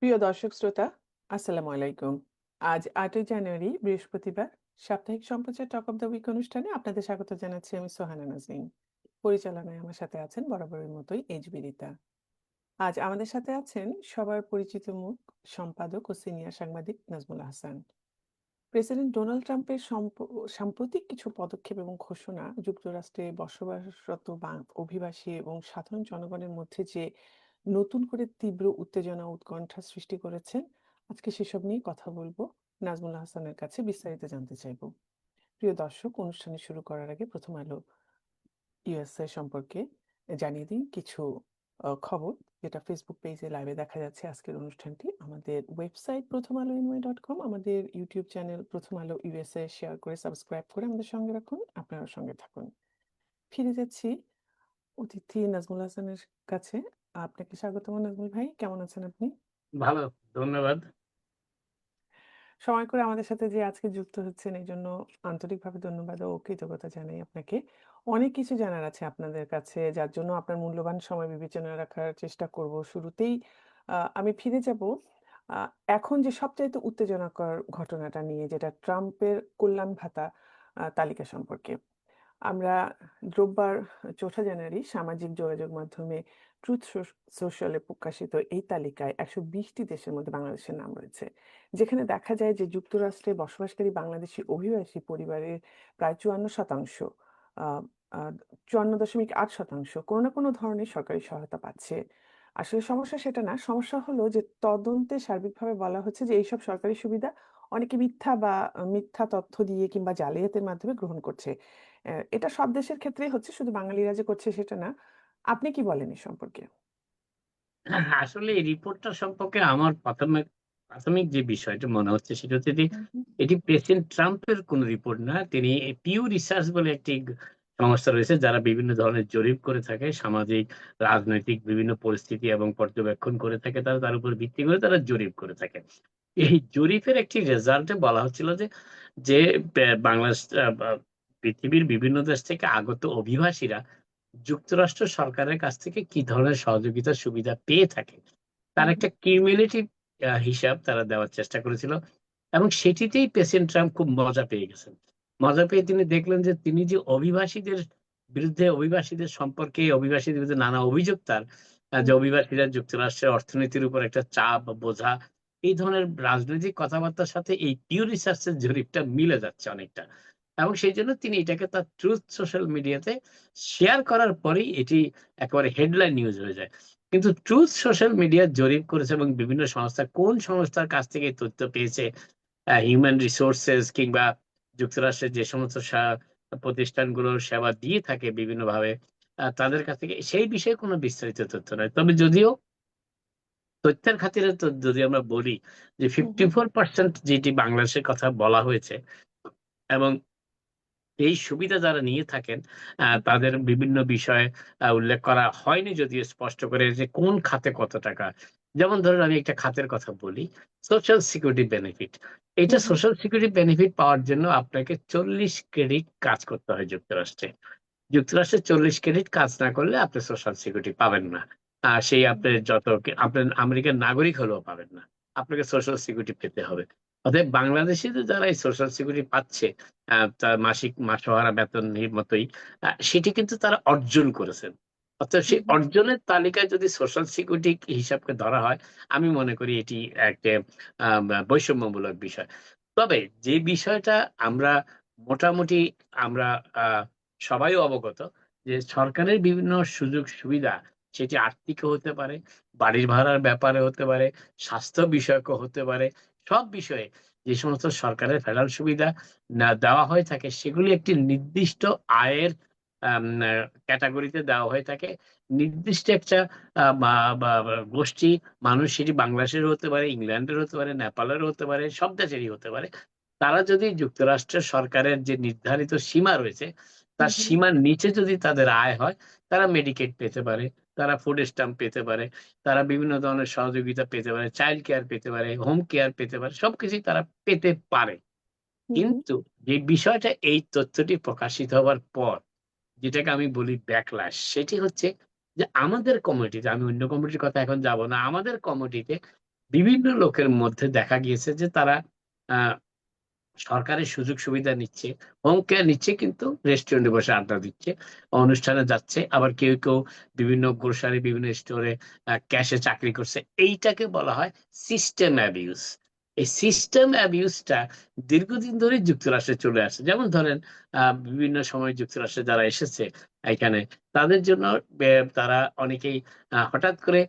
প্রিয় দর্শক শ্রোতা, আসসালামু আলাইকুম। আজ ৮ই জানুয়ারি বৃহস্পতিবার। সাপ্তাহিক সম্প্রচার টক অফ দ্য উইক অনুষ্ঠানে আপনাদের স্বাগত জানাচ্ছি আমি সোহানা নাজনীন। পরিচালনায় আমার সাথে আছেন বরাবরের মতোই এইচবি রিতা। আজ আমাদের সাথে আছেন সবার পরিচিত মুখ, সম্পাদক ও সিনিয়র সাংবাদিক নাজমুল হাসান। প্রেসিডেন্ট ডোনাল্ড ট্রাম্পের সাম্প্রতিক কিছু পদক্ষেপ এবং ঘোষণা যুক্তরাষ্ট্রে বসবাসরত অভিবাসী এবং সাধারণ জনগণের মধ্যে যে নতুন করে তীব্র উত্তেজনা ও উৎকণ্ঠা সৃষ্টি করেছে, আজকে সেসব নিয়ে কথা বলবো। নাজমুল হাসানের কাছে বিস্তারিত জানতে চাইবো। প্রিয় দর্শক, অনুষ্ঠানে শুরু করার আগে প্রথম আলো ইউএসএ সম্পর্কে জানিয়ে দিই কিছু খবর, যেটা ফেসবুক পেজে লাইভে দেখা যাচ্ছে আজকের অনুষ্ঠানটি। আমাদের ওয়েবসাইট প্রথম আলো NY.com, আমাদের ইউটিউব চ্যানেল প্রথম আলো ইউএসএ শেয়ার করে সাবস্ক্রাইব করে আমাদের সঙ্গে রাখুন, আপনারা সঙ্গে থাকুন। ফিরে যাচ্ছি অতিথি নাজমুল হাসানের কাছে। আপনাকে স্বাগতম নাজমুল ভাই, কেমন আছেন আপনি? ভালো, ধন্যবাদ। সময় করে আমাদের সাথে যে আজকে যুক্ত হচ্ছেন এই জন্য আন্তরিকভাবে ধন্যবাদ ও কৃতজ্ঞতা জানাই আপনাকে। অনেক কিছু জানার আছে আপনাদের কাছে, যার জন্য আপনার মূল্যবান সময় বিবেচনা রাখার চেষ্টা করব। শুরুতেই আমি ফিরে যাব আ এখন যে সবচাইতে উত্তেজনাকর ঘটনাটা নিয়ে, যেটা ট্রাম্পের কল্যাণ ভাতা তালিকা সম্পর্কে। আমরা রোববার ৪ঠা জানুয়ারি সামাজিক যোগাযোগ মাধ্যমে ট্রুথ সোশ্যালে প্রকাশিত এই তালিকায় ১২০ টি দেশের মধ্যে বাংলাদেশের নাম রয়েছে। যেখানে দেখা যায় যে যুক্তরাষ্ট্রে বসবাসকারী বাংলাদেশি অভিবাসী পরিবারের প্রায় ৫৪% আ আ ৫৪.৮% কোনো না কোনো ধরনের সরকারি সহায়তা পাচ্ছে। আসলে সমস্যা সেটা না। সমস্যা হলো যে তদন্তে সার্বিকভাবে বলা হচ্ছে যে এইসব সরকারি সুবিধা অনেকে মিথ্যা তথ্য দিয়ে কিংবা জালিয়াতির মাধ্যমে গ্রহণ করছে। এটা সব দেশের ক্ষেত্রেই হচ্ছে, শুধু বাঙালিরা যে করছে সেটা না। আপনি কি বলেন এ সম্পর্কে? আসলে এই রিপোর্টটা সম্পর্কে আমার প্রাথমিক যে বিষয়টা মনে হচ্ছে সেটা হচ্ছে যে হুম, হুম। এটি প্রেসিডেন্ট ট্রাম্পের কোন রিপোর্ট না। তিনি পিউ রিসার্চ বলে একটি সংস্থা রয়েছে যারা বিভিন্ন ধরনের জরিপ করে থাকে। সামাজিক, রাজনৈতিক বিভিন্ন পরিস্থিতি এবং পর্যবেক্ষণ করে থাকে। তারা তার উপর ভিত্তি করে তারা জরিপ করে থাকে। এই জরিপের একটি রেজাল্টে বলা হচ্ছিল যে, যে বাংলাদেশ বা পৃথিবীর বিভিন্ন দেশ থেকে আগত অভিবাসীরা যুক্তরাষ্ট্র সরকারের কাছ থেকে কি ধরনের সহযোগিতা সুবিধা পেয়ে থাকে, তার হুম, হুম। একটা কিউমুলেটিভ হিসাব তারা দেওয়ার চেষ্টা করেছিল এবং সেটিতেই প্রেসিডেন্ট ট্রাম্প খুব মজা পেয়ে গেছেন। মজা পেয়ে তিনি দেখলেন যে তিনি যে অভিবাসীদের সম্পর্কে অভিবাসীদের বিরুদ্ধে নানা অভিযোগ তার, যে হুম, অভিবাসীরা যুক্তরাষ্ট্রের অর্থনীতির উপর একটা চাপ বা বোঝা, এই ধরনের রাজনৈতিক কথাবার্তার সাথে এই পিউ রিসার্চ এর জরিপটা মিলে যাচ্ছে অনেকটা। এবং সেইজন্য তিনি এটাকে তার ট্রুথ সোশ্যাল মিডিয়াতে শেয়ার করার পরেই এটি একেবারে হেডলাইন নিউজ হয়ে যায়। কিন্তু ট্রুথ সোশ্যাল মিডিয়া জরিপ করেছে এবং বিভিন্ন সংস্থা কোন সংস্থার কাছ থেকে এই তথ্য পেয়েছে, হিউম্যান রিসোর্সেস কিংবা যুক্তরাষ্ট্রের যে সমস্ত প্রতিষ্ঠানগুলো সেবা দিয়ে থাকে বিভিন্নভাবে, তাদের কাছ থেকে সেই বিষয়ে কোনো বিস্তারিত তথ্য নাই। তবে যদিও তথ্যের খাতিরে যদি আমরা বলি যে হুম, হুম। 54% যেটি বাংলাদেশের কথা বলা হয়েছে এবং এই সুবিধা যারা নিয়ে থাকেন হুম, হুম। তাদের বিভিন্ন বিষয়ে উল্লেখ করা হয়নি যদিও স্পষ্ট করে যে কোন খাতে কত টাকা। যেমন ধরুন আমি একটা খাতের কথা বলি, সোশ্যাল সিকিউরিটি বেনিফিট। এইটা হুম, হুম। সোশ্যাল সিকিউরিটি বেনিফিট পাওয়ার জন্য আপনাকে ৪০ ক্রেডিট কাজ করতে হয় যুক্তরাষ্ট্রে। যুক্তরাষ্ট্রে ৪০ ক্রেডিট কাজ না করলে আপনি সোশ্যাল সিকিউরিটি পাবেন না। সেই হুম, আপনি আপনার আমেরিকান নাগরিক হলেও পাবেন না। আপনাকে সোশ্যাল সিকিউরিটি পেতে হবে। অতএব বাংলাদেশীদের যারা এই সোশ্যাল সিকিউরিটি পাচ্ছে, তার মাসিক মাসোহারা বেতনের মতোই, সেটি কিন্তু তারা অর্জন করেছেন। অর্থাৎ হুম, সেই হুম। অর্জনের তালিকায় যদি সোশ্যাল সিকিউরিটি হিসাবকে ধরা হয়, আমি মনে করি এটি একটা বৈষম্যমূলক বিষয়। তবে যে বিষয়টা আমরা মোটামুটি আমরা আ সবাই অবগত যে সরকারের বিভিন্ন সুযোগ সুবিধা, সেটি আর্থিকও হতে পারে, বাড়ির ভাড়ার ব্যাপারে হতে পারে, স্বাস্থ্য বিষয়কও হতে পারে। সব বিষয়ে যে সমস্ত সরকারের ফেডারাল সুবিধা না দেওয়া হয়ে থাকে সেগুলি একটি নির্দিষ্ট আয়ের আম আ ক্যাটেগরিতে দেওয়া হয়ে থাকে। নির্দিষ্ট একটা বা বা বা গোষ্ঠী মানুষ, সেটি বাংলাদেশের হতে পারে, ইংল্যান্ডের হতে পারে, নেপালের হতে পারে, সব দেশেরই হতে পারে। তারা যদি যুক্তরাষ্ট্রের সরকারের যে নির্ধারিত সীমা রয়েছে, হুম, তার হুম। সীমার নিচে যদি তাদের আয় হয়, তারা মেডিকেড পেতে পারে, তারা ফুড স্ট্যাম্প পেতে পারে, তারা বিভিন্ন ধরনের সহযোগিতা পেতে পারে, চাইল্ড কেয়ার পেতে পারে, হোম কেয়ার পেতে পারে, সবকিছুই তারা পেতে পারে। হুম, হুম। কিন্তু যে বিষয়টা এই তথ্যটি প্রকাশিত হবার পর যেটাকে আমি বলি ব্যাকল্যাশ, সেটি হচ্ছে যে আমাদের কমিউনিটিতে, আমি অন্য কমিউনিটির কথা এখন যাব না। আমাদের কমিউনিটিতে বিভিন্ন লোকের মধ্যে দেখা গিয়েছে যে তারা আহ সরকারের সুযোগ সুবিধা নিচ্ছে, হোম কেয়ার নিচ্ছে, কিন্তু রেস্টুরেন্টে বসে আড্ডা দিচ্ছে, অনুষ্ঠানে যাচ্ছে, আবার কেউ কেউ বিভিন্ন গ্রোসারি, বিভিন্ন স্টোরে ক্যাশে চাকরি করছে। এইটাকে বলা হয় সিস্টেম অ্যাবিউজ। এই সিস্টেম অ্যাবিউজটা দীর্ঘদিন ধরে যুক্তরাষ্ট্রে চলে আসছে। যেমন ধরেন বিভিন্ন সময় যুক্তরাষ্ট্রে যারা এসেছে এখানে, তাদের জন্য তারা অনেকেই হঠাৎ করে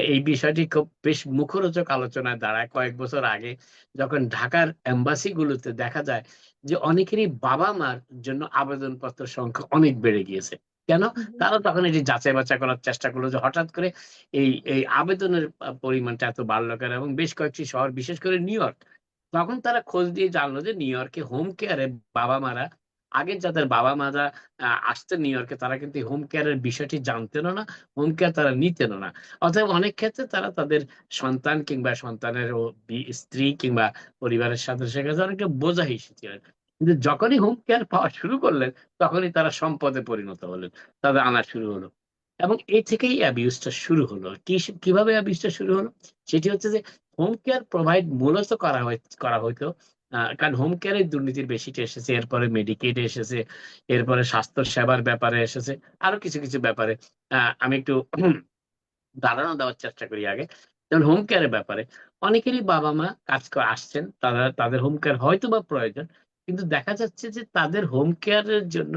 এই বিষয়টি খুব বেশ মুখরোচক আলোচনায় দাঁড়ায় কয়েক বছর আগে, যখন ঢাকার এম্বাসি গুলোতে দেখা যায় যে অনেকেরই বাবা মার জন্য আবেদনপত্র সংখ্যা অনেক বেড়ে গিয়েছে। কেন? হুম, তারা তখন এটি যাচাই বাছাই করার চেষ্টা করলো যে হঠাৎ করে এই এই আবেদনের পরিমাণটা এত বাড়লো কেন, এবং বেশ কয়েকটি শহর, বিশেষ করে নিউ ইয়র্ক। তখন তারা খোঁজ দিয়ে জানলো যে নিউ ইয়র্কে হোম কেয়ারে বাবা মারা, আগে যাদের বাবা মারা আসতেন নিউ ইয়র্কে, তারা কিন্তু হোম কেয়ারের বিষয়টি জানতেনও না, হোম কেয়ার তারা নিতেনও না। অতএব অনেক ক্ষেত্রে তারা তাদের সন্তান কিংবা সন্তানের স্ত্রী কিংবা পরিবারের সদস্যের কাছে অনেকটা বোঝা হিসেবে, কিন্তু যখনই হোম কেয়ার পাওয়া শুরু করলেন, তখনই তারা সম্পদে পরিণত হলেন, তাদের আনা শুরু হলো। এবং এই থেকেই অ্যাবিউজটা শুরু হলো। কিভাবে অ্যাবিউজটা শুরু হলো? সেটি হচ্ছে যে হোম কেয়ার প্রোভাইড মূলত করা হইতো, কারণ হোম কেয়ারের দুর্নীতির বেশিটা এসেছে, এরপরে মেডিকেড এসেছে, এরপরে স্বাস্থ্য সেবার ব্যাপারে এসেছে, আরো কিছু কিছু ব্যাপারে। আমি একটু ধারণা দেওয়ার চেষ্টা করি আগে। যেমন হোম কেয়ারের ব্যাপারে অনেকেরই বাবা মা কাজ করে আসছেন, তারা তাদের হোম কেয়ার হয়তো বা প্রয়োজন, কিন্তু দেখা যাচ্ছে যে তাদের হোম কেয়ারের জন্য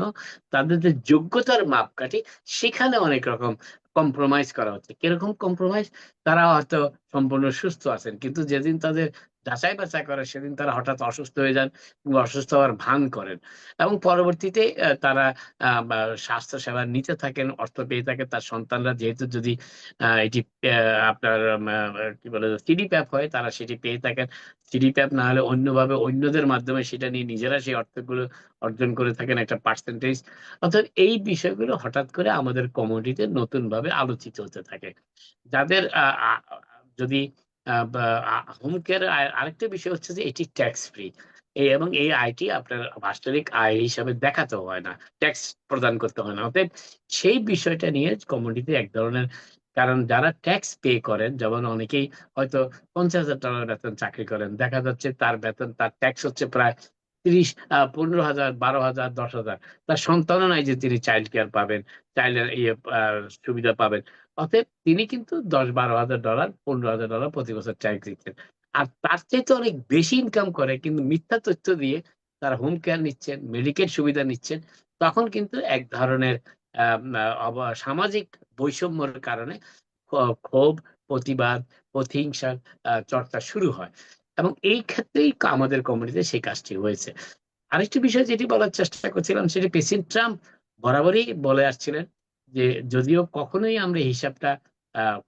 তাদের যে যোগ্যতার মাপকাঠি, সেখানে অনেক রকম কম্প্রোমাইজ করা হচ্ছে। কিরকম কম্প্রোমাইজ? তারা হয়তো সম্পূর্ণ সুস্থ আছেন, কিন্তু যেদিন তাদের যাচাই বাছাই করে সেদিন তারা হঠাৎ অসুস্থ হয়ে যান, কিংবা অসুস্থ হওয়ার ভান করেন, এবং পরবর্তীতে তারা বা স্বাস্থ্য সেবা নিতে থাকেন, অর্থ পেয়ে থাকে। তার সন্তানরা যেহেতু যদি এটি আপনার কি বলে সিডিপ্যাপ হয়, তারা সেটি পেয়ে থাকেন। সিডিপ্যাপ না হলে অন্যভাবে অন্যদের মাধ্যমে সেটা নিয়ে নিজেরা সেই অর্থগুলো অর্জন করে থাকেন একটা পার্সেন্টেজ। অর্থাৎ এই বিষয়গুলো হঠাৎ করে আমাদের কমিউনিটিতে নতুন ভাবে আলোচিত হতে থাকে। যাদের যদি হোম কেয়ার, আরেকটা বিষয় হচ্ছে যে এটি ট্যাক্স ফ্রি, এবং এই আয়টি আপনার বাৎসরিক আয় হিসাবে দেখাতেও হয় না, ট্যাক্স প্রদান করতে হয় না। অতএব সেই বিষয়টা নিয়ে কমিউনিটিতে এক ধরনের, কারণ যারা ট্যাক্স পে করেন, যেমন অনেকেই হয়তো $50,000 বেতন চাকরি করেন, দেখা যাচ্ছে তার বেতন, তার ট্যাক্স হচ্ছে প্রায় 30, 15,000, 12,000, 10,000। তার সন্তানও নাই যে তিনি চাইল্ড কেয়ার পাবেন, চাইল্ডের ইয়ে সুবিধা পাবেন। অতএব তিনি কিন্তু $10,000, 12,000, $15,000 প্রতি বছর ট্যাক্স দিচ্ছেন। আর তার চাইতে অনেক বেশি ইনকাম করে, কিন্তু মিথ্যা তথ্য দিয়ে তারা হোম কেয়ার নিচ্ছেন, মেডিকেল সুবিধা নিচ্ছেন। তখন কিন্তু এক ধরনের সামাজিক বৈষম্যের কারণে ক্ষোভ, প্রতিবাদ, প্রতিহিংসার চর্চা শুরু হয়, এবং এই ক্ষেত্রেই আমাদের কমিউনিটিতে সেই কাজটি হয়েছে। আরেকটি বিষয় যেটি বলার চেষ্টা করছিলাম, সেটি প্রেসিডেন্ট ট্রাম্প বরাবরই বলে আসছিলেন যে, যদিও কখনোই আমরা হিসাবটা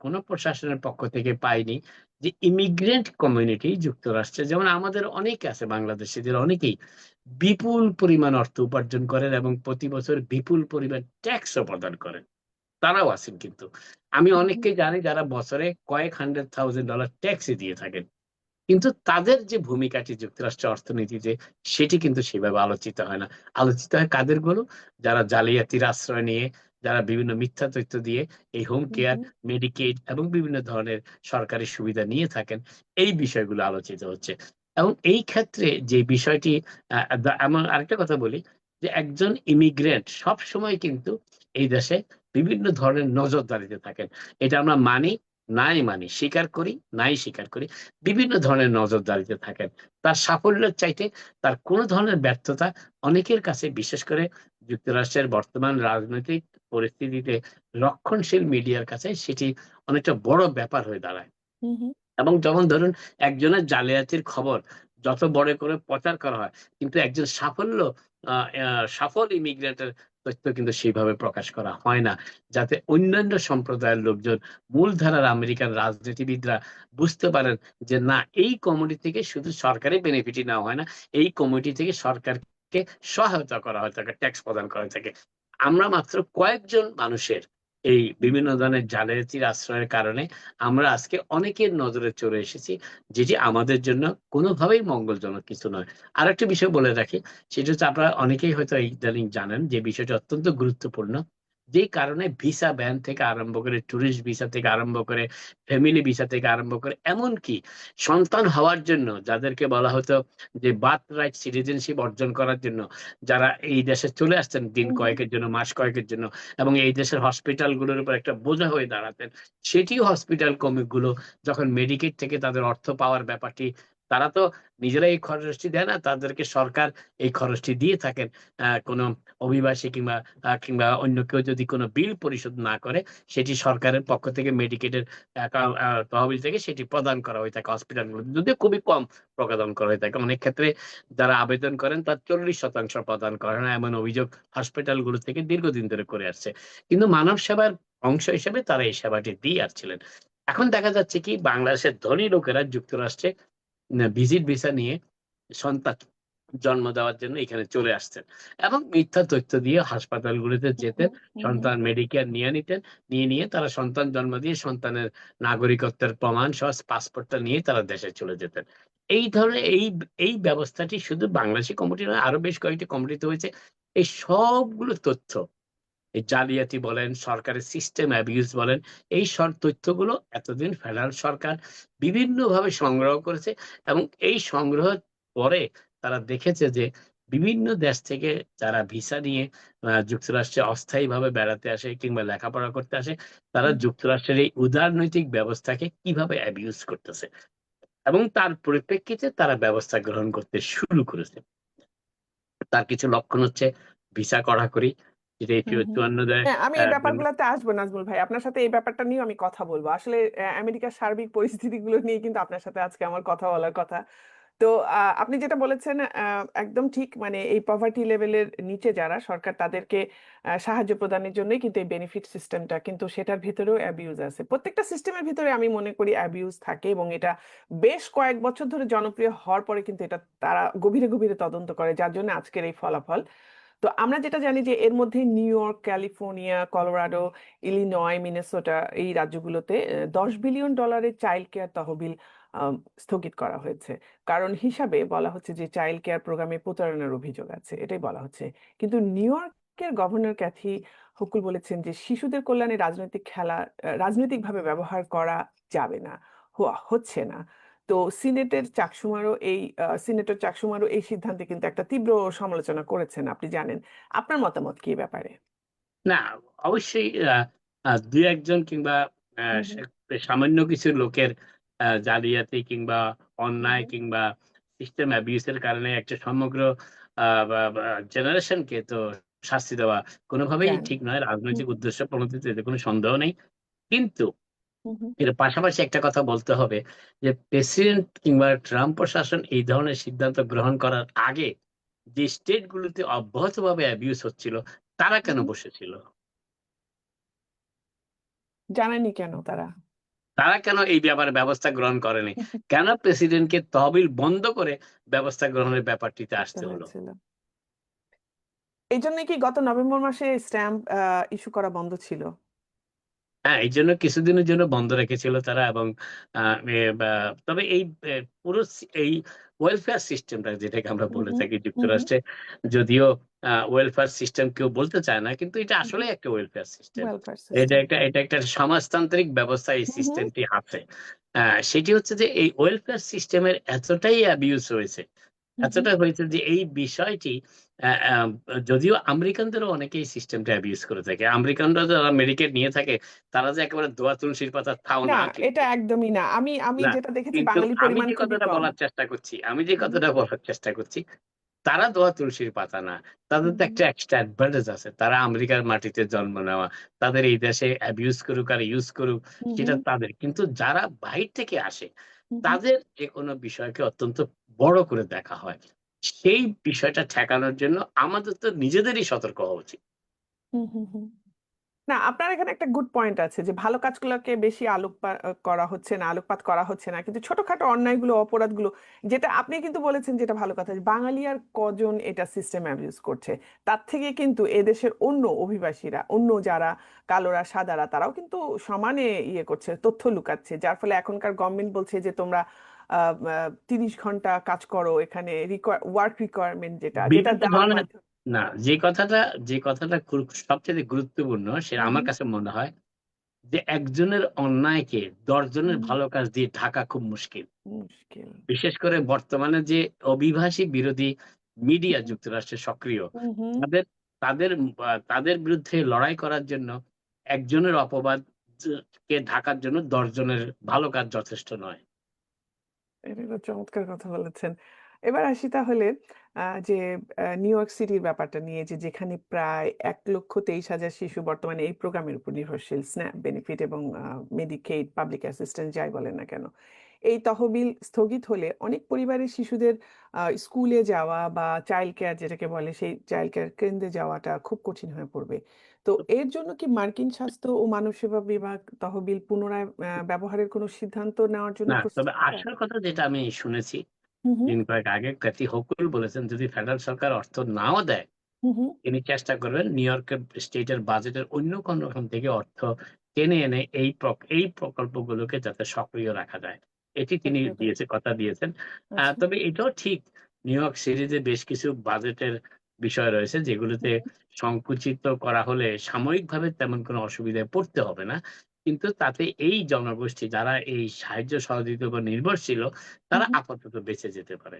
কোনো প্রশাসনের পক্ষ থেকে পাইনি, যে ইমিগ্রেন্ট কমিউনিটি যুক্তরাষ্ট্রে, যেমন আমাদের অনেকে আছে বাংলাদেশিদের অনেকেই বিপুল পরিমাণ অর্থ উপার্জন করেন এবং প্রতি বছর বিপুল পরিমাণ ট্যাক্সও প্রদান করেন, তারাও আছেন। কিন্তু আমি হুম, অনেককে জানি যারা বছরে কয়েক $100,000 ট্যাক্সই দিয়ে থাকেন, কিন্তু তাদের যে ভূমিকাটি যুক্তরাষ্ট্রের অর্থনীতিতে, সেটি কিন্তু সেভাবে আলোচিত হয় না। আলোচিত হয় কাদের গুলো? যারা জালিয়াতির আশ্রয় নিয়ে, যারা বিভিন্ন মিথ্যা তথ্য দিয়ে এই হোম হুম, কেয়ার, হুম, মেডিকেড এবং বিভিন্ন ধরনের সরকারি সুবিধা নিয়ে থাকেন। এই বিষয়গুলো আলোচিত হচ্ছে। এবং এই ক্ষেত্রে যে বিষয়টি, এমন আরেকটা কথা বলি, যে একজন ইমিগ্রেন্ট সব সময় কিন্তু এই দেশে বিভিন্ন ধরনের নজরদারিতে থাকেন। এটা আমরা মানি, নাই মানি, স্বীকার করি, নাই স্বীকার করি, বিভিন্ন ধরনের নজরদারিতে থাকেন। তার সাফল্যের চাইতে তার কোন ধরনের ব্যর্থতা অনেকের কাছে, বিশেষ করে যুক্তরাষ্ট্রের বর্তমান রাজনৈতিক পরিস্থিতিতে রক্ষণশীল মিডিয়ার কাছে, সেটি অনেকটা বড় ব্যাপার হয়ে দাঁড়ায়। হুম, হুম, এবং যেমন ধরুন, একজনের জালিয়াতির খবর যত বড় করে প্রচার করা হয়, কিন্তু একজন সফল ইমিগ্রেন্টের তথ্য কিন্তু সেইভাবে প্রকাশ করা হয় না, যাতে অন্যান্য সম্প্রদায়ের লোকজন, মূলধারার আমেরিকান রাজনীতিবিদরা বুঝতে পারেন যে না, এই কমিউনিটি থেকে শুধু সরকারি বেনিফিটই নেওয়া হয় না, এই কমিউনিটি থেকে সরকারকে সহায়তা করা হয় থাকে, ট্যাক্স প্রদান করা হয়ে থাকে। আমরা মাত্র কয়েকজন মানুষের এই বিভিন্ন ধরনের জালিয়াতির আশ্রয়ের কারণে আমরা আজকে অনেকের নজরে চলে এসেছি, যেটি আমাদের জন্য কোনোভাবেই মঙ্গলজনক কিছু নয়। আরেকটা বিষয় বলে রাখি, সেটা হচ্ছে আপনারা অনেকেই হয়তো ইদানিং জানেন, যে বিষয়টা অত্যন্ত গুরুত্বপূর্ণ, যেই কারণে ভিসা ব্যান থেকে আরম্ভ করে, ট্যুরিস্ট ভিসা থেকে আরম্ভ করে, ফ্যামিলি ভিসা থেকে আরম্ভ করে, এমনকি সন্তান হওয়ার জন্য যাদেরকে বলা হতো যে বার্থ রাইট সিটিজেনশিপ অর্জন করার জন্য যারা এই দেশে চলে আসতেন দিন হুম হুম কয়েকের জন্য, মাস কয়েকের জন্য, এবং এই দেশের হসপিটালগুলোর উপর একটা বোঝা হয়ে দাঁড়াতেন, সেটি হসপিটাল কর্মীগুলো যখন মেডিকেট থেকে তাদের অর্থ পাওয়ার ব্যাপারটি, তারা তো নিজেরাই এই খরচটি দেয় না, তাদেরকে সরকার এই খরচটি দিয়ে থাকেন। কোনো অভিবাসী কিংবা অন্য কেউ যদি কোনো বিল পরিশোধ না করে, সেটি সরকারের পক্ষ থেকে মেডিকেটের তহবিল থেকে সেটি প্রদান করা হয়ে থাকে হসপিটালগুলোতে, যদিও খুবই কম প্রদান করা হয়ে থাকে। অনেক ক্ষেত্রে যারা আবেদন করেন তার 40% প্রদান করে না, এমন অভিযোগ হসপিটালগুলো থেকে দীর্ঘদিন ধরে করে আসছে। কিন্তু মানব সেবার অংশ হিসেবে তারা এই সেবাটি দিয়ে আসছিলেন। এখন দেখা যাচ্ছে কি, বাংলাদেশের ধনী লোকেরা যুক্তরাষ্ট্রে ভিজিট ভিসা নিয়ে সন্তান জন্ম দেওয়ার জন্য এখানে চলে আসতেন এবং মিথ্যা তথ্য দিয়ে হাসপাতালগুলিতে যেতেন, হুম সন্তান মেডিকেয়ার নিয়ে তারা সন্তান জন্ম দিয়ে সন্তানের নাগরিকত্বের প্রমাণ সহ পাসপোর্টটা নিয়ে তারা দেশে চলে যেতেন। এই ধরনের এই ব্যবস্থাটি শুধু বাংলাদেশি কমিটি নয়, আরো বেশ কয়েকটি কমিটিতে হয়েছে। এই সবগুলো তথ্য, এই জালিয়াতি বলেন, সরকারের সিস্টেম অ্যাবিউজ বলেন, এই সব তথ্যগুলো এতদিন ফেডারেল সরকার বিভিন্নভাবে সংগ্রহ করেছে, এবং এই সংগ্রহ পরে তারা দেখেছে যে বিভিন্ন দেশ থেকে যারা ভিসা নিয়ে যুক্তরাষ্ট্রে অস্থায়ীভাবে বেড়াতে আসে কিংবা লেখাপড়া করতে আসে, তারা হুম যুক্তরাষ্ট্রের এই উদারনৈতিক ব্যবস্থাকে কিভাবে অ্যাবিউজ করতেছে, এবং তার পরিপ্রেক্ষিতে তারা ব্যবস্থা গ্রহণ করতে শুরু করেছে। তার কিছু লক্ষণ হচ্ছে ভিসা কড়াকড়ি, যেটা হুম হুম। 54 দেয়। হ্যাঁ, আমি এই ব্যাপারগুলোতে আসবো নাজমুল ভাই, আপনার সাথে এই ব্যাপারটা নিয়ে আমি কথা বলবো। আসলে আমেরিকার সার্বিক পরিস্থিতিগুলো নিয়ে কিন্তু আপনার সাথে আজকে আমার কথা বলার কথা। তো আপনি যেটা বলেছেন একদম ঠিক, মানে এই পভার্টি লেভেলের নিচে যারা, সরকার তাদেরকে সাহায্য প্রদানের জন্যই কিন্তু এই বেনিফিট সিস্টেমটা, কিন্তু সেটার ভিতরেও অ্যাবিউজ আছে। প্রত্যেকটা সিস্টেমের ভিতরে আমি মনে করি অ্যাবিউজ থাকে, এবং এটা বেশ কয়েক বছর ধরে জনপ্রিয় হওয়ার পরে কিন্তু এটা তারা গভীরে গভীরে তদন্ত করে, যার জন্য আজকের এই ফলাফল। তো আমরা যেটা জানি যে এর মধ্যে new York, California, Colorado, Illinois, Minnesota, এই রাজ্যগুলোতে $10 বিলিয়ন চাইল্ড কেয়ার তহবিল আম, স্থগিত করা হয়েছে। কারণ হিসাবে বলা হচ্ছে যে চাইল্ড কেয়ার প্রোগ্রামে প্রতারণার অভিযোগ আছে, এটাই বলা হচ্ছে। কিন্তু নিউ ইয়র্কের গভর্নর ক্যাথি হোকুল বলেছেন যে শিশুদের কল্যাণে রাজনৈতিকভাবে ব্যবহার করা যাবে না, হচ্ছে না। তো সিনেটর চাকসুমারও এই সিদ্ধান্তে কিন্তু একটা তীব্র সমালোচনা করেছেন, আপনি জানেন। আপনার মতামত কি এই ব্যাপারে? না, অবশ্যই দুই একজন কিংবা হুম হুম সামান্য কিছু লোকের জালিয়াতি কিংবা হুম অন্যায় হুম কিংবা সিস্টেম অ্যাবিউসের কারণে একটা সমগ্র জেনারেশনকে তো শাস্তি দেওয়া কোনোভাবেই জানি। ঠিক নয়। হুম রাজনৈতিক হুম উদ্দেশ্য প্রণোদিত, এতে কোনো সন্দেহ নেই। কিন্তু হুম হুম। এর পাশাপাশি একটা কথা বলতে হবে যে প্রেসিডেন্ট কিংবা ট্রাম্প প্রশাসন এই ধরনের সিদ্ধান্ত গ্রহণ করার আগে যে স্টেট গুলোতে অব্যাহতভাবে অ্যাবিউস হচ্ছিল, তারা হুম কেন হুম। বসেছিল? জানেনই কেন তারা? তারা কেন এই ব্যাপারে ব্যবস্থা গ্রহণ করেনি? কেন প্রেসিডেন্টকে তহবিল বন্ধ করে ব্যবস্থা গ্রহণের ব্যাপারটিতে করতে আসতে হলো? হয়েছিল। এই জন্য কি গত নভেম্বর মাসে স্ট্যাম্প ইস্যু করা বন্ধ ছিল? হ্যাঁ, এই জন্য কিছুদিনের জন্য বন্ধ রেখেছিল তারা, এবং তবে পুরো এই ওয়েলফেয়ার সিস্টেমটা, যেটাকে আমরা হুম বলে হুম থাকি হুম হুম যুক্তরাষ্ট্রে, যদিও ওয়েলফেয়ার সিস্টেম কেউ বলতে চায় না, কিন্তু এটা হুম আসলে হুম। একটা ওয়েলফেয়ার সিস্টেম। ওয়েলফেয়ার এটা সিস্টেম। একটা এটা একটা সমাজতান্ত্রিক ব্যবস্থা, এই হুম হুম সিস্টেমটি আছে। সেটি হচ্ছে যে এই ওয়েলফেয়ার সিস্টেমের এতটাই অ্যাবিউজ হয়েছে, হুম হুম। এতটা হয়েছে যে এই বিষয়টি আহ, আহ, যদিও আমেরিকানদেরও অনেকেই সিস্টেমটা অ্যাবিউজ করে থাকে। আমেরিকানরা যারা মেডিকেল নিয়ে থাকে, তারা যে একেবারে দোয়া তুলসীর পাতা তাও না, না, এটা কিন্তু একদমই না। আমি আমি না, যেটা দেখেছি কিন্তু বাঙালির আমি পরিমাণ যে খুবই কথাটা কম। বলার চেষ্টা করছি, আমি যে হুম হুম কথাটা বলার চেষ্টা করছি, তারা দোয়া তুলসীর পাতা না। তাদের হুম তো একটা এক্সট্রা অ্যাডভান্টেজ আছে, তারা আমেরিকার মাটিতে জন্ম নেওয়া, তাদের এই দেশে অ্যাবিউজ করুক আর ইউজ করুক, হুম সেটা হুম তাদের। কিন্তু যারা বাইরে থেকে আসে, হুম হুম তাদের যে কোনো বিষয়কে অত্যন্ত বড় করে দেখা হয়। সেই বিষয়টা ঠেকানোর জন্য আমাদের তো নিজেদেরই সতর্ক হওয়া উচিত। হুম হুম হুম। না, আপনার এখানে একটা গুড পয়েন্ট আছে যে ভালো কাজগুলোকে বেশি করা হচ্ছে না, আলোকপাত করা হচ্ছে না, কিন্তু ছোটখাটো অন্যায়গুলো, অপরাধগুলো, যেটা আপনি কিন্তু বলেছেন, যেটা ভালো কথা, যে বাঙালি আর কজন এটা সিস্টেম অ্যাবিউজ করছে। তার থেকে কিন্তু এদেশের অন্য অভিবাসীরা, অন্য যারা কালোরা, সাদারা, তারাও কিন্তু সমানে ইয়ে করছে, তথ্য লুকাচ্ছে, যার ফলে এখনকার গভর্নমেন্ট বলছে যে তোমরা 30 ঘন্টা কাজ করো এখানে, ওয়ার্ক রিকোয়ারমেন্ট যেটা যেটা বিভিন্ন দেওয়ার ধরনের মাধ্যমে। না, যে কথাটা সবচেয়ে গুরুত্বপূর্ণ সেটা হুম, আমার হুম। কাছে মনে হয় যে একজনের অন্যায়কে ১০ জনের হুম, ভালো কাজ দিয়ে ঢাকা খুব মুশকিল। মুশকিল। বিশেষ করে বর্তমানে যে অভিবাসী বিরোধী মিডিয়া হুম, যুক্তরাষ্ট্রে সক্রিয়, হুম, হুম। তাদের তাদের তাদের বিরুদ্ধে লড়াই করার জন্য একজনের অপবাদ কে ঢাকার জন্য ১০ জনের ভালো কাজ যথেষ্ট নয়। এটা একটা চমৎকার কথা বলেছেন। এবার আসি তাহলে যে নিউ ইয়র্ক সিটির ব্যাপারটা নিয়ে যে যেখানে প্রায় ১,২৩,০০০ শিশু বর্তমানে এই প্রোগ্রামের উপর নির্ভরশীল স্ন্যাপ বেনিফিট এবং মেডিকেইড, পাবলিক অ্যাসিস্ট্যান্স যাই বলেন না কেন। এই তহবিল স্থগিত হলে অনেক পরিবারের শিশুদের স্কুলে যাওয়া বা চাইল্ড কেয়ার যেটাকে বলে সেই চাইল্ড কেয়ার কেন্দ্রে যাওয়াটা খুব কঠিন হয়ে পড়বে। তো এর জন্য কি মার্কিন স্বাস্থ্য ও মানব সেবা বিভাগ তহবিল পুনরায় ব্যবহারের কোনো সিদ্ধান্ত নেওয়ার জন্য না, তবে প্রস্তুত আছে? আসল কথা যেটা আমি শুনেছি হু, হু, দিন কয়েক আগে ক্যাথি হোকুল বলেছেন যদি ফেডারেল সরকার অর্থ নাও দেয়, হু, হু। তিনি চেষ্টা করবেন নিউ ইয়র্কের স্টেটের বাজেটের অন্য কোনখান থেকে অর্থ টেনে এনে এই প্রকল্পগুলোকে যাতে সক্রিয় রাখা যায়। এটি তিনি বুঝতে পেরেছি। কথা দিয়েছেন। আচ্ছা। তবে এটাও ঠিক নিউ ইয়র্ক সিটিতে বেশ কিছু বাজেটের বিষয় রয়েছে হু, যেগুলোতে হু, সংকুচিত করা হলে সাময়িকভাবে তেমন কোনো অসুবিধায় পড়তে হবে না। কিন্তু তাতে এই জনগোষ্ঠী যারা এই সাহায্য সহযোগিতার উপর নির্ভরশীল হু, তারা হু। আপাতত বেঁচে যেতে পারে।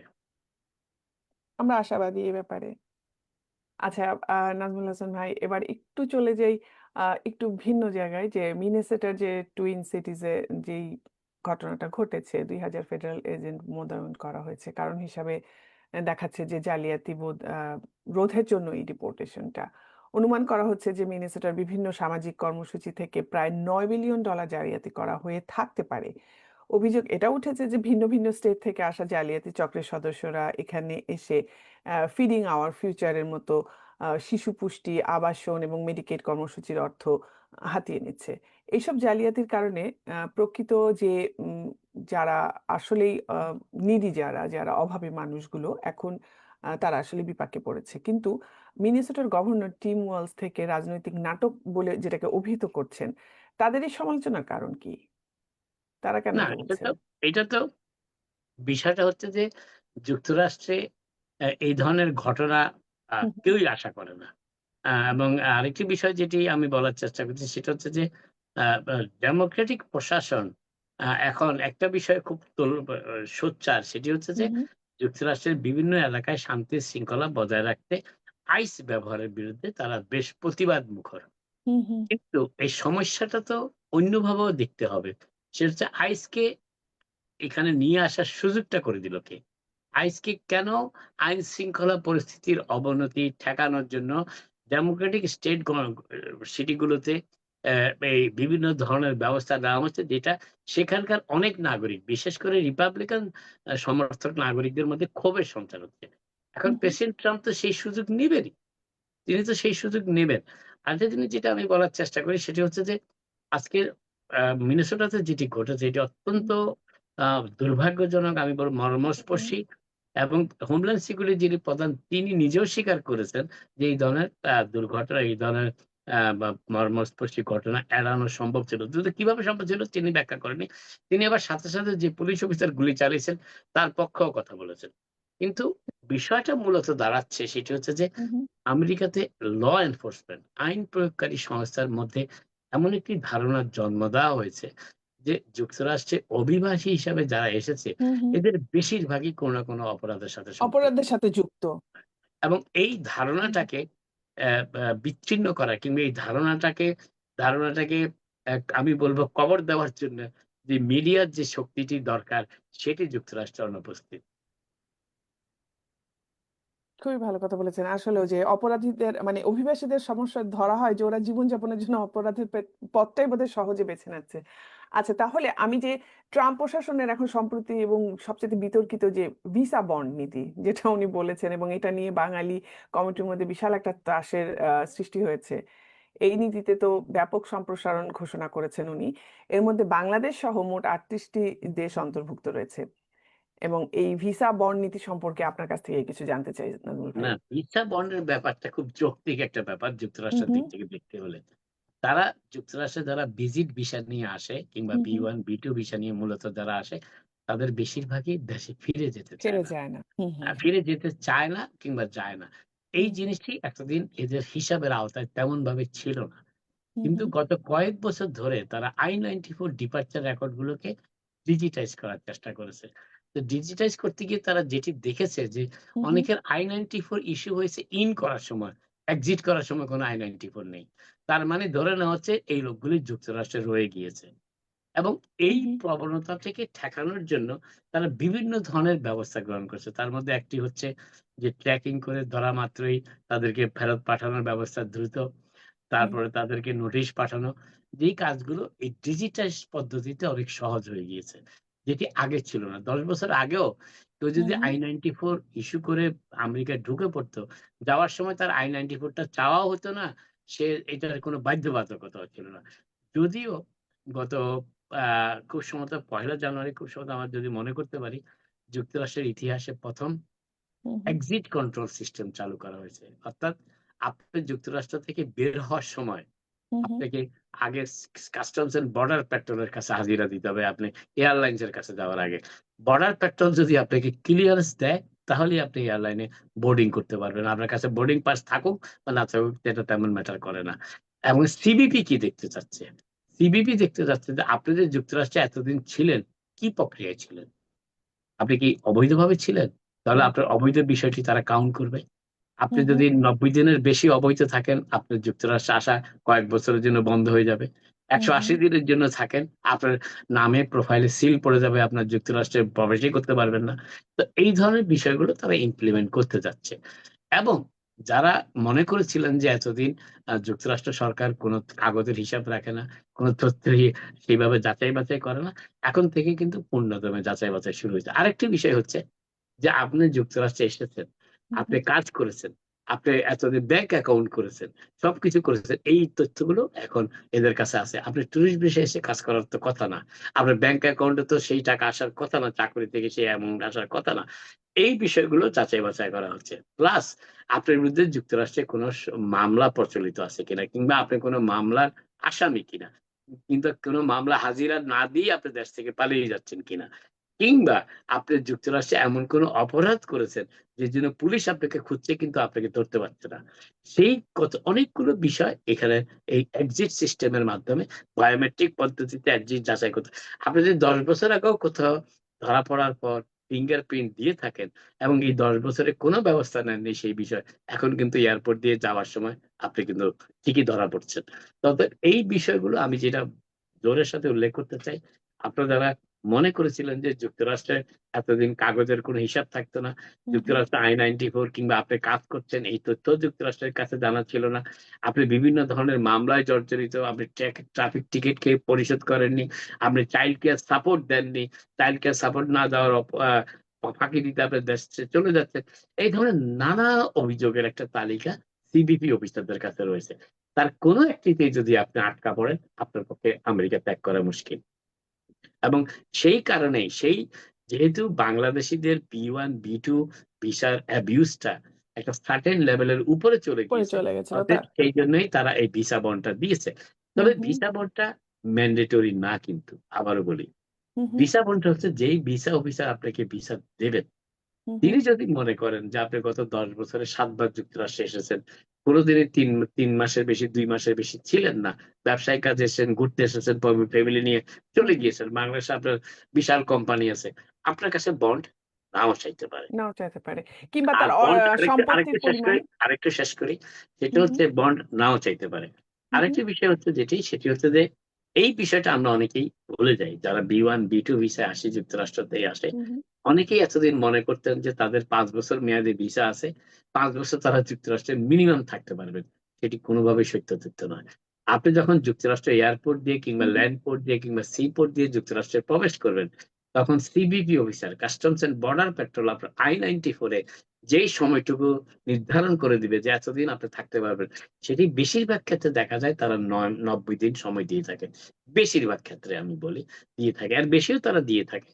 আমরা আশাবাদী এ ব্যাপারে। আচ্ছা, নাজমুল হাসান ভাই এবার একটু চলে যাই একটু ভিন্ন জায়গায় যে মিনেসোটার যে টুইন সিটিজ এ যেই ঘটনাটা ঘটেছে ২,০০০ ফেডারেল এজেন্ট মোতায়েন করা হয়েছে। কারণ হিসাবে দেখাচ্ছে যে জালিয়াতি রোধের জন্য এই ডিপোর্টেশনটা। অনুমান করা হচ্ছে যে মিনেসোটার বিভিন্ন সামাজিক কর্মসূচি থেকে প্রায় $৯ বিলিয়ন জালিয়াতি করা হয়ে থাকতে পারে। অভিযোগ এটা উঠেছে যে ভিন্ন, ভিন্ন স্টেট থেকে আসা জালিয়াতি চক্রের সদস্যরা এখানে এসে ফিডিং আওয়ার ফিউচার এর মতো শিশু পুষ্টি, আবাসন এবং মেডিকেড কর্মসূচির অর্থ হাতিয়ে নিচ্ছে। এইসব জালিয়াতির কারণে প্রকৃত যে যারা আসলেই নিডি যারা অভাবী মানুষগুলো এখন তারা আসলে বিপাকে পড়েছে। কিন্তু মিনেসোটার গভর্নর টিম ওয়ালস থেকে রাজনৈতিক নাটক বলে যেটাকে অভিহিত করছেন, তাদের এই সমালোচনার কারণ কি? তারা কেন না, এটা বলছেন? এটা তো বিষয়টা হচ্ছে যে যুক্তরাষ্ট্রে এই ধরনের ঘটনা হু, হু, কেউই আশা করে না। এবং আরেকটি বিষয় যেটি আমি বলার চেষ্টা করছি সেটা হচ্ছে যে আ আ ডেমোক্রেটিক প্রশাসন এখন একটা বিষয়ে খুব সোচ্চার সেটি হচ্ছে হু, যে হু, যুক্তরাষ্ট্রের বিভিন্ন এলাকায় শান্তি শৃঙ্খলা বজায় রাখতে আইস ব্যবহারের বিরুদ্ধে তারা বেশ প্রতিবাদ মুখর। হু, হু, কিন্তু এই সমস্যাটা তো অন্যভাবেও দেখতে হবে। সেটা হচ্ছে আইসকে এখানে নিয়ে আসার সুযোগটা করে দিল কে? আইসকে কেন আইন শৃঙ্খলা পরিস্থিতির অবনতি ঠেকানোর জন্য ডেমোক্রেটিক সিটিগুলোতে এই বিভিন্ন ধরনের ব্যবস্থা নেওয়া হচ্ছে যেটা সেখানকার অনেক নাগরিক বিশেষ করে রিপাবলিকান সমর্থক নাগরিকদের মধ্যে ক্ষোভের সঞ্চার হচ্ছে। হু, এখন হু, প্রেসিডেন্ট ট্রাম্প তো সেই সুযোগ নিবেনই। তিনি তো সেই সুযোগ নেবেন। আরেকটা জিনিস যেটা আমি বলার চেষ্টা করি সেটি হচ্ছে যে আজকের মিনেসোটাতে যেটি ঘটেছে এটি অত্যন্ত আ দুর্ভাগ্যজনক আমি বলব হু, মর্মস্পর্শী এবং হোমল্যান্ড সিকিউরিটি যিনি প্রধান তিনি নিজেও স্বীকার করেছেন যে এই ধরনের দুর্ঘটনা এই ধরনের বা মর্মস্পর্শী ঘটনা এড়ানো সম্ভব ছিল। কিন্তু কিভাবে সম্ভব ছিল তিনি ব্যাখ্যা করেননি। তিনি আবার সাথে, সাথে যে পুলিশ অফিসার গুলি চালিয়েছেন তার পক্ষেও কথা বলেছেন। কিন্তু বিষয়টা মূলত দাঁড়াচ্ছে সেটি হচ্ছে যে হু, হু, আমেরিকাতে ল এনফোর্সমেন্ট আইন প্রয়োগকারী সংস্থার মধ্যে এমন একটি ধারণার জন্ম দেওয়া হয়েছে যে যুক্তরাষ্ট্রে অভিবাসী হিসাবে যারা এসেছে হু, হু। এদের বেশিরভাগই কোনো না কোনো অপরাধের সাথে সম্পৃক্ত অপরাধের সাথে যুক্ত। এবং এই হু, হু। ধারণাটাকে বিচ্ছিন্ন করা কিংবা এই ধারণাটাকে আমি বলব কবর দেওয়ার জন্য যে মিডিয়ার যে শক্তিটি দরকার সেটি যুক্তরাষ্ট্রে অনুপস্থিত। খুবই ভালো কথা বলেছেন। আসলেও যে অপরাধীদের মানে অভিবাসীদের সমস্যা ধরা হয় যে ওরা জীবনযাপনের জন্য অপরাধের পথটাই বোধহয় সহজে বেছে নিচ্ছে। আচ্ছা, তাহলে আমি যে ট্রাম্প প্রশাসনের এখন সম্প্রতি এবং সবচাইতে বিতর্কিত যে ভিসা বন্ড নীতি যেটা উনি বলেছেন এবং এটা নিয়ে বাঙালি কমিটির মধ্যে বিশাল একটা ত্রাসের সৃষ্টি হয়েছে। এই নীতিতে তো ব্যাপক সম্প্রসারণ ঘোষণা করেছেন উনি। এর মধ্যে বাংলাদেশ সহ মোট ৩৮ টি দেশ অন্তর্ভুক্ত রয়েছে। এবং এই ভিসা বন্ড নীতি সম্পর্কে আপনার কাছ থেকে কিছু জানতে চাই নাজমুল ভাই। না, ভিসা বন্ডের ব্যাপারটা খুব যৌক্তিক একটা ব্যাপার হু, যুক্তরাষ্ট্রের হু, দিক থেকে দেখতে হলে। তারা যুক্তরাষ্ট্রে যারা ভিজিট ভিসা নিয়ে আসে কিংবা হু, হু। B1, B2 ভিসা নিয়ে মূলত যারা আসে, তাদের বেশিরভাগই দেশে ফিরে যেতে চায় ছেড়ে না। যায় না। হু, হু, হু। ফিরে যেতে চায় না কিংবা যায় না। এই হুম, জিনিসটি এতদিন এদের হিসাবের আওতায় তেমন ভাবে ছিল না। হুম, কিন্তু হুম, গত কয়েক বছর ধরে তারা I-94 ডিপার্চার রেকর্ড গুলোকে ডিজিটাইজ করার চেষ্টা করেছে। তো ডিজিটাইজ করতে গিয়ে তারা যেটি দেখেছে যে হুম, হুম, অনেকের I-94 ইস্যু হয়েছে ইন করার সময়, এক্সিট করার সময় কোনো I-94 নেই। তার মানে ধরে নেওয়া হচ্ছে এই লোকগুলি যুক্তরাষ্ট্রে রয়ে গিয়েছে। এবং এই হুম, প্রবণতা থেকে ঠেকানোর জন্য তারা বিভিন্ন ধরনের ব্যবস্থা গ্রহণ করছে। তার মধ্যে একটি হচ্ছে যে ট্র্যাকিং করে ধরা মাত্রই তাদেরকে ফেরত পাঠানোর ব্যবস্থা দ্রুত। হুম, তারপরে তাদেরকে নোটিশ পাঠানো। যেই কাজগুলো এই ডিজিটাইজ পদ্ধতিতে অনেক সহজ হয়ে গিয়েছে। যেটি আগে ছিল না। ১০ বছর আগেও কেউ হুম, যদি হুম, I-94 ইস্যু করে আমেরিকায় ঢুকে পড়তো, যাওয়ার সময় তার I-94 টা চাওয়াও হতো না। সে এটার কোনো বাধ্যবাধকতাও ছিল না। যদিও গত আ খুব সম্ভবত ১লা জানুয়ারি খুব সম্ভবত আমার যদি মনে করতে পারি, যুক্তরাষ্ট্রের ইতিহাসে ১ম হুম, হুম, এক্সিট কন্ট্রোল সিস্টেম চালু করা হয়েছে। অর্থাৎ আপনি যুক্তরাষ্ট্র থেকে বের হওয়ার সময় হুম, হুম, আপনাকে আগে কাস্টমস এন্ড বর্ডার পেট্রোল এর কাছে হাজিরা দিতে হবে আপনি এয়ারলাইনস এর কাছে যাওয়ার আগে। বর্ডার পেট্রোল যদি আপনাকে ক্লিয়ারেন্স দেয়, তাহলেই আপনি এয়ারলাইনে বোর্ডিং করতে পারবেন। আপনার কাছে বোর্ডিং পাস থাকুক বা না থাকুক এটা তেমন ম্যাটার করে না। এবং সিবিপি কি দেখতে চাচ্ছে? সিবিপি দেখতে চাচ্ছে যে আপনি যে যুক্তরাষ্ট্রে এতদিন ছিলেন, কি প্রক্রিয়ায় ছিলেন? আপনি কি অবৈধভাবে ছিলেন? তাহলে হুম, আপনার অবৈধ বিষয়টি তারা কাউন্ট করবে। আপনি হুম, হুম, যদি ৯০ দিনের বেশি অবৈধ থাকেন, আপনার যুক্তরাষ্ট্রে আসা কয়েক বছরের জন্য বন্ধ হয়ে যাবে। হুম, ১৮০ হুম, দিনের জন্য থাকেন, আপনার নামে প্রোফাইলে সিল পড়ে যাবে, আপনার যুক্তরাষ্ট্রে প্রবেশই করতে পারবেন না। তো এই ধরনের বিষয়গুলো তারা ইমপ্লিমেন্ট করতে যাচ্ছে। এবং যারা মনে করেছিলেন যে এতদিন যুক্তরাষ্ট্র সরকার কোন কাগজের হিসাব রাখে না, কোন তথ্য সেইভাবে যাচাই-বাছাই করে না, এখন থেকে কিন্তু পূর্ণদমে যাচাই-বাছাই শুরু হয়েছে। আরেকটি বিষয় হচ্ছে যে আপনি যুক্তরাষ্ট্রে এসেছেন, হুম, আপনি হুম, কাজ করেছেন, আপনি এতদিন ব্যাংক অ্যাকাউন্ট করেছেন, সবকিছু করেছেন। এই তথ্যগুলো এখন এদের কাছে আছে। আপনি টুরিস্ট ভিসায় এসে কাজ করার তো কথা না। আপনার ব্যাংক অ্যাকাউন্টে তো সেই টাকা আসার কথা না, চাকরি থেকে সেই অ্যামাউন্ট আসার কথা না। এই বিষয়গুলো যাচাই-বাছাই করা হচ্ছে। প্লাস আপনার বিরুদ্ধে যুক্তরাষ্ট্রে কোন মামলা প্রচলিত আছে কিনা কিংবা আপনি কোন মামলার আসামি কিনা, কিংবা কোন মামলা হাজিরা না দিয়ে আপনি দেশ থেকে পালিয়ে যাচ্ছেন কিনা। কিংবা আপনি যুক্তরাষ্ট্রে এমন কোন অপরাধ করেছেন যে জন্য পুলিশ আপনাকে খুঁজছে কিন্তু আপনাকে ধরতে পারছে না। সেই অনেকগুলো বিষয় এখানে এই এক্সিট সিস্টেমের মাধ্যমে বায়োমেট্রিক পদ্ধতিতে এক্সিট যাচাই করতে। আপনি যদি ১০ বছর আগেও কোথাও ধরা পড়ার পর ফিঙ্গারপ্রিন্ট দিয়ে থাকেন এবং এই ১০ বছরে কোনো ব্যবস্থা নেননি সেই বিষয়ে, এখন কিন্তু এয়ারপোর্ট দিয়ে যাওয়ার সময় আপনি কিন্তু ঠিকই ধরা পড়ছেন। তবে এই বিষয়গুলো আমি যেটা জোরের সাথে উল্লেখ করতে চাই, আপনারা যারা মনে করেছিলেন যে যুক্তরাষ্ট্রে এতদিন কাগজের কোনো হিসাব থাকতো না। হুম, হুম, যুক্তরাষ্ট্রে I-94 কিংবা আপনি কাজ করছেন এই তথ্য যুক্তরাষ্ট্রের কাছে জানা ছিল না। আপনি বিভিন্ন ধরনের মামলায় জর্জরিত, আপনি ট্রাফিক টিকেট পরিশোধ করেননি, আপনি চাইল্ড কেয়ার সাপোর্ট দেননি। চাইল্ড কেয়ার সাপোর্ট না দেওয়ার ফাঁকি দিতে আপনি দেশ ছেড়ে চলে যাচ্ছেন। এই ধরনের নানা অভিযোগের একটা তালিকা সিবিপি অফিসারদের কাছে রয়েছে। তার কোন একটিতেই যদি আপনি আটকা পড়েন, আপনার পক্ষে আমেরিকা ত্যাগ করা মুশকিল। এবং সেই কারণেই যেহেতু বাংলাদেশীদের B1, B2 ভিসার অ্যাবিউজ টা একটা সার্টেন লেভেলের উপরে চলে পরে গিয়েছে। চলে গেছিল অতএব তার। সেই জন্যই তারা এই ভিসা বন্ডটা দিয়েছে। হুম, তবে হুম, ভিসা বন্ডটা ম্যান্ডেটরি না কিন্তু। আবারও বলি। হুম, হুম, ভিসা বন্ডটা হচ্ছে যেই ভিসা অফিসার আপনাকে ভিসা দেবেন, হুম, হুম, তিনি যদি মনে করেন যে আপনি গত ১০ বছরে ৭ বার যুক্তরাষ্ট্রে এসেছেন, কোনদিনই ৩ মাসের বেশি ২ মাসের বেশি ছিলেন না। ব্যবসায়িক কাজে এসেছেন, ঘুরতে এসেছেন, ফ্যামিলি নিয়ে হুম, চলে হুম। গিয়েছেন। বাংলাদেশে আপনার বিশাল কোম্পানি আছে। আপনার কাছে বন্ড নাও চাইতে পারে। নাও চাইতে পারে। কিংবা আর তার বন্ড সম্পত্তির পরিমাণ। আরেকটু শেষ করি। সেটা হুম, হুম, হচ্ছে বন্ড নাও চাইতে পারে। হুম, হুম, আরেকটি বিষয় হচ্ছে সেটি হচ্ছে যে এই বিষয়টা আমরা অনেকেই ভুলে যাই। যারা B1, B2 ভিসায় আসে যুক্তরাষ্ট্রতেই আসে। হুম, হুম, অনেকেই এতদিন মনে করতেন যে তাদের ৫ বছর মেয়াদি ভিসা আছে। ৫ বছর তারা যুক্তরাষ্ট্রে মিনিমাম থাকতে পারবেন। সেটি কোনভাবেই সত্য তথ্য নয়। আপনি যখন যুক্তরাষ্ট্র এয়ারপোর্ট দিয়ে কিংবা হুম, হুম, ল্যান্ড পোর্ট দিয়ে কিংবা সি পোর্ট দিয়ে যুক্তরাষ্ট্রে প্রবেশ করবেন, তখন CBP officer customs and border petrol আপনার I-94 এ যেই সময়টুকু নির্ধারণ করে দিবে যে এতদিন আপনি থাকতে পারবেন, সেটি বেশিরভাগ ক্ষেত্রে দেখা যায় তারা ৯০ দিন সময় দিয়ে থাকে। বেশিরভাগ ক্ষেত্রে আমি বলি দিয়ে থাকে। আর বেশিও তারা দিয়ে থাকে।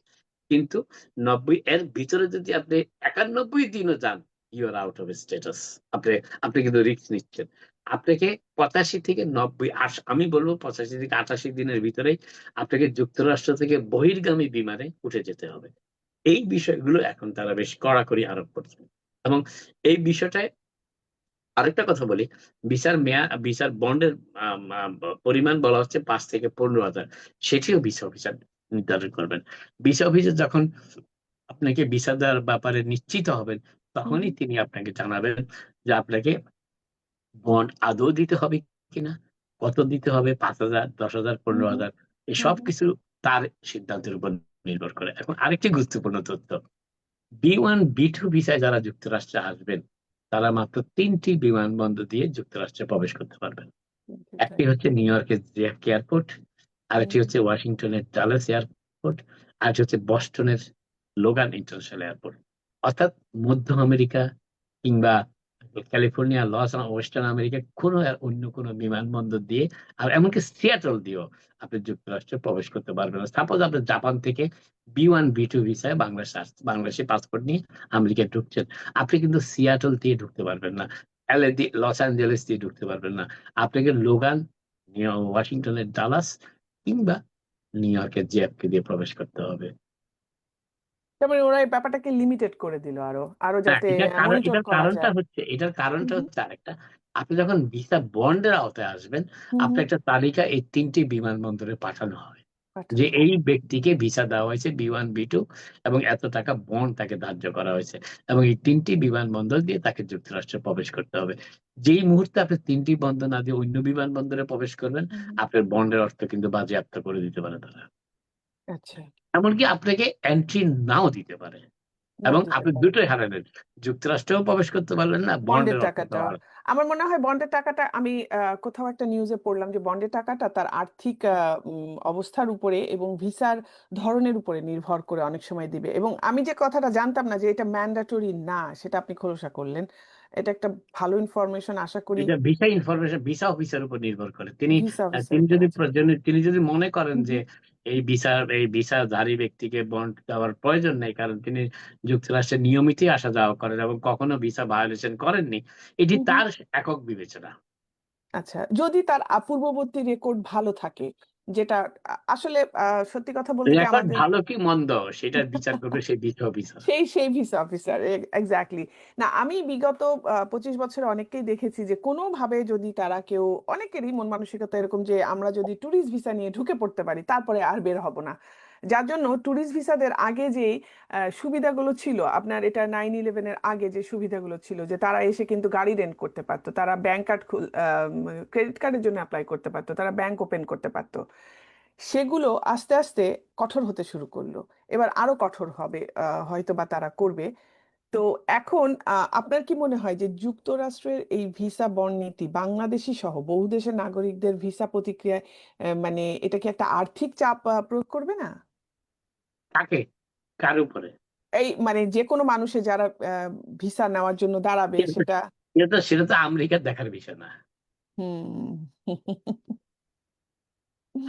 কিন্তু ৯০ এর ভিতরে যদি আপনি ৯১ দিনও যান, you are out of status. আপনি আপনি কিন্তু রিস্ক নিচ্ছেন। আপনাকে ৮৫ থেকে ৯০ আমি বলব ৮৫ থেকে ৮৮ দিনের ভিতরেই আপনাকে যুক্তরাষ্ট্র থেকে বহির্গামী বিমানে উঠে যেতে হবে। এই বিষয়গুলো এখন তারা বেশ কড়াকড়ি আরোপ করছে। এবং এই বিষয়টায় আরেকটা কথা বলি, ভিসার বন্ডের পরিমাণ বলা হচ্ছে 5 থেকে 15,000। সেটিও ভিসা অফিসার নির্ধারণ করবেন। ভিসা অফিসার যখন আপনাকে ভিসা দেওয়ার ব্যাপারে নিশ্চিত হবেন, হুম তখনই হুম তিনি আপনাকে জানাবেন যে আপনাকে বন্ড আদৌ দিতে হবে কিনা, কত দিতে হবে, 5,000, 10,000, হুম 15,000, এই হুম সব হুম। কিছু তার সিদ্ধান্তের উপর নির্ভর করে। এখন আরেকটি গুরুত্বপূর্ণ তথ্য, B1 B2 ভিসায় যারা যুক্তরাষ্ট্রে আসবেন, তারা মাত্র 3টি বিমানবন্দর দিয়ে যুক্তরাষ্ট্রে প্রবেশ করতে পারবেন। একটি সেটাই। হচ্ছে নিউ ইয়র্কের জেএফকে এয়ারপোর্ট, হুম আরেকটি হচ্ছে ওয়াশিংটনের ডালাস এয়ারপোর্ট, আরেকটি হচ্ছে বস্টনের লোগান ইন্টারন্যাশনাল এয়ারপোর্ট। অর্থাৎ মধ্য আমেরিকা কিংবা ক্যালিফোর্নিয়া, ওয়েস্টার্ন আমেরিকা অন্য কোনো বিমানবন্দর দিয়ে, আর এমনকি সিয়াটল দিয়েও আপনি যুক্তরাষ্ট্রে প্রবেশ করতে পারবেন না। সাপোজ আপনি জাপান থেকে B1 B2 ভিসায় বাংলাদেশি পাসপোর্ট নিয়ে আমেরিকায় ঢুকছেন, আপনি কিন্তু সিয়াটল দিয়ে ঢুকতে পারবেন না, লস অ্যাঞ্জেলেস দিয়ে ঢুকতে পারবেন না। আপনাকে লোগান, ওয়াশিংটনের ডালাস কিংবা নিউ ইয়র্কের জেএফকে দিয়ে প্রবেশ করতে হবে। তার মানে ওরা এই ব্যাপারটাকে লিমিটেড করে দিল আরো আরো হ্যাঁ, যাতে মনিটর এটার করা যায়। এটার হুম কারণটা হুম হচ্ছে আরেকটা। আপনি যখন ভিসা বন্ডের আওতায় আসবেন, হুম হুম। আপনার একটা তালিকা এই 3টি বিমানবন্দরে পাঠানো হয় যে পাঠানো হয়। এই ব্যক্তিকে ভিসা দেওয়া হয়েছে B1 B2, এবং এত টাকা বন্ড তাকে ধার্য করা হয়েছে, এবং এই 3টি বিমানবন্দর দিয়ে তাকে যুক্তরাষ্ট্রে প্রবেশ করতে হবে। যেই মুহূর্তে আপনি 3টি বন্দর না দিয়ে অন্য বিমানবন্দরে প্রবেশ করবেন, হুম হুম। আপনার বন্ডের অর্থ কিন্তু বাজেয়াপ্ত করে দিতে পারে তারা। আচ্ছা। এমনকি আপনাকে এন্ট্রি নাও দিতে পারে, নাও এবং দিতে আপনি পারে। দুটোই হারালেন, যুক্তরাষ্ট্রেও প্রবেশ করতে পারলেন না, বন্ডের বন্ডের টাকাটা, অর্থটাও হারালেন। আমার মনে হয় বন্ডের টাকাটা আমি কোথাও একটা নিউজে পড়লাম যে বন্ডের টাকাটা তার আর্থিক অবস্থার উপরে এবং ভিসার ধরনের উপরে নির্ভর করে অনেক সময় দিবে। এবং আমি যে কথাটা জানতাম না যে এটা ম্যান্ডেটরি না, সেটা আপনি খোলসা করলেন। এটা একটা ভালো ইনফরমেশন, আশা করি। এটা ভিসা অফিসার উপর নির্ভর করে। ভিসা আহ, অফিসের তিনি উপর যদি আছে। তিনি যদি মনে করেন হুম যে হুম এই ভিসাধারী ব্যক্তিকে বন্ড দেওয়ার প্রয়োজন নেই, কারণ তিনি যুক্তরাষ্ট্রে নিয়মিতই আসা যাওয়া করেন এবং কখনো ভিসা ভায়োলেশন করেননি, এটি হুম হুম। তার একক বিবেচনা। আচ্ছা, যদি তার পূর্ববর্তী রেকর্ড ভালো থাকে, যেটা আসলে সত্যি কথা বলতে কি রেকর্ড আমাদের ভালো কি মন্দ সেটার বিচার করবে সেই ভিসা অফিসার। সেই ভিসা অফিসার। এক্স্যাক্টলি। না, আমি বিগত 25 বছরে অনেককেই দেখেছি যে কোনোভাবে যদি তারা কেউ, অনেকেরই মন মানসিকতা এরকম যে আমরা যদি ট্যুরিস্ট ভিসা নিয়ে ঢুকে পড়তে পারি তারপরে আর বের হব না। যার জন্য ট্যুরিস্ট ভিসাদের আগে যে সুবিধাগুলো ছিল, আপনার এটা 9/11-এর আগে যে সুবিধাগুলো ছিল, যে তারা এসে কিন্তু গাড়ি রেন্ট করতে পারতো, তারা ব্যাংক কার্ড ক্রেডিট কার্ডের জন্য অ্যাপ্লাই করতে পারতো, তারা ব্যাংক ওপেন করতে পারতো, সেগুলো আস্তে আস্তে কঠোর হতে শুরু করলো। এবার আরো কঠোর হবে, হয়তো বা তারা করবে। তো এখন আপনার কি মনে হয় যে যুক্তরাষ্ট্রের এই ভিসা বন্ড নীতি বাংলাদেশি সহ বহু দেশের নাগরিকদের ভিসা প্রতিক্রিয়ায় মানে এটা কি একটা আর্থিক চাপ প্রয়োগ করবে না? কাকে, কার উপরে? এই মানে যে কোনো মানুষের যারা ভিসা নেওয়ার জন্য দাঁড়াবে সেটা তো সেটা। সেটা তো আমেরিকার দেখার বিষয় না। হুম।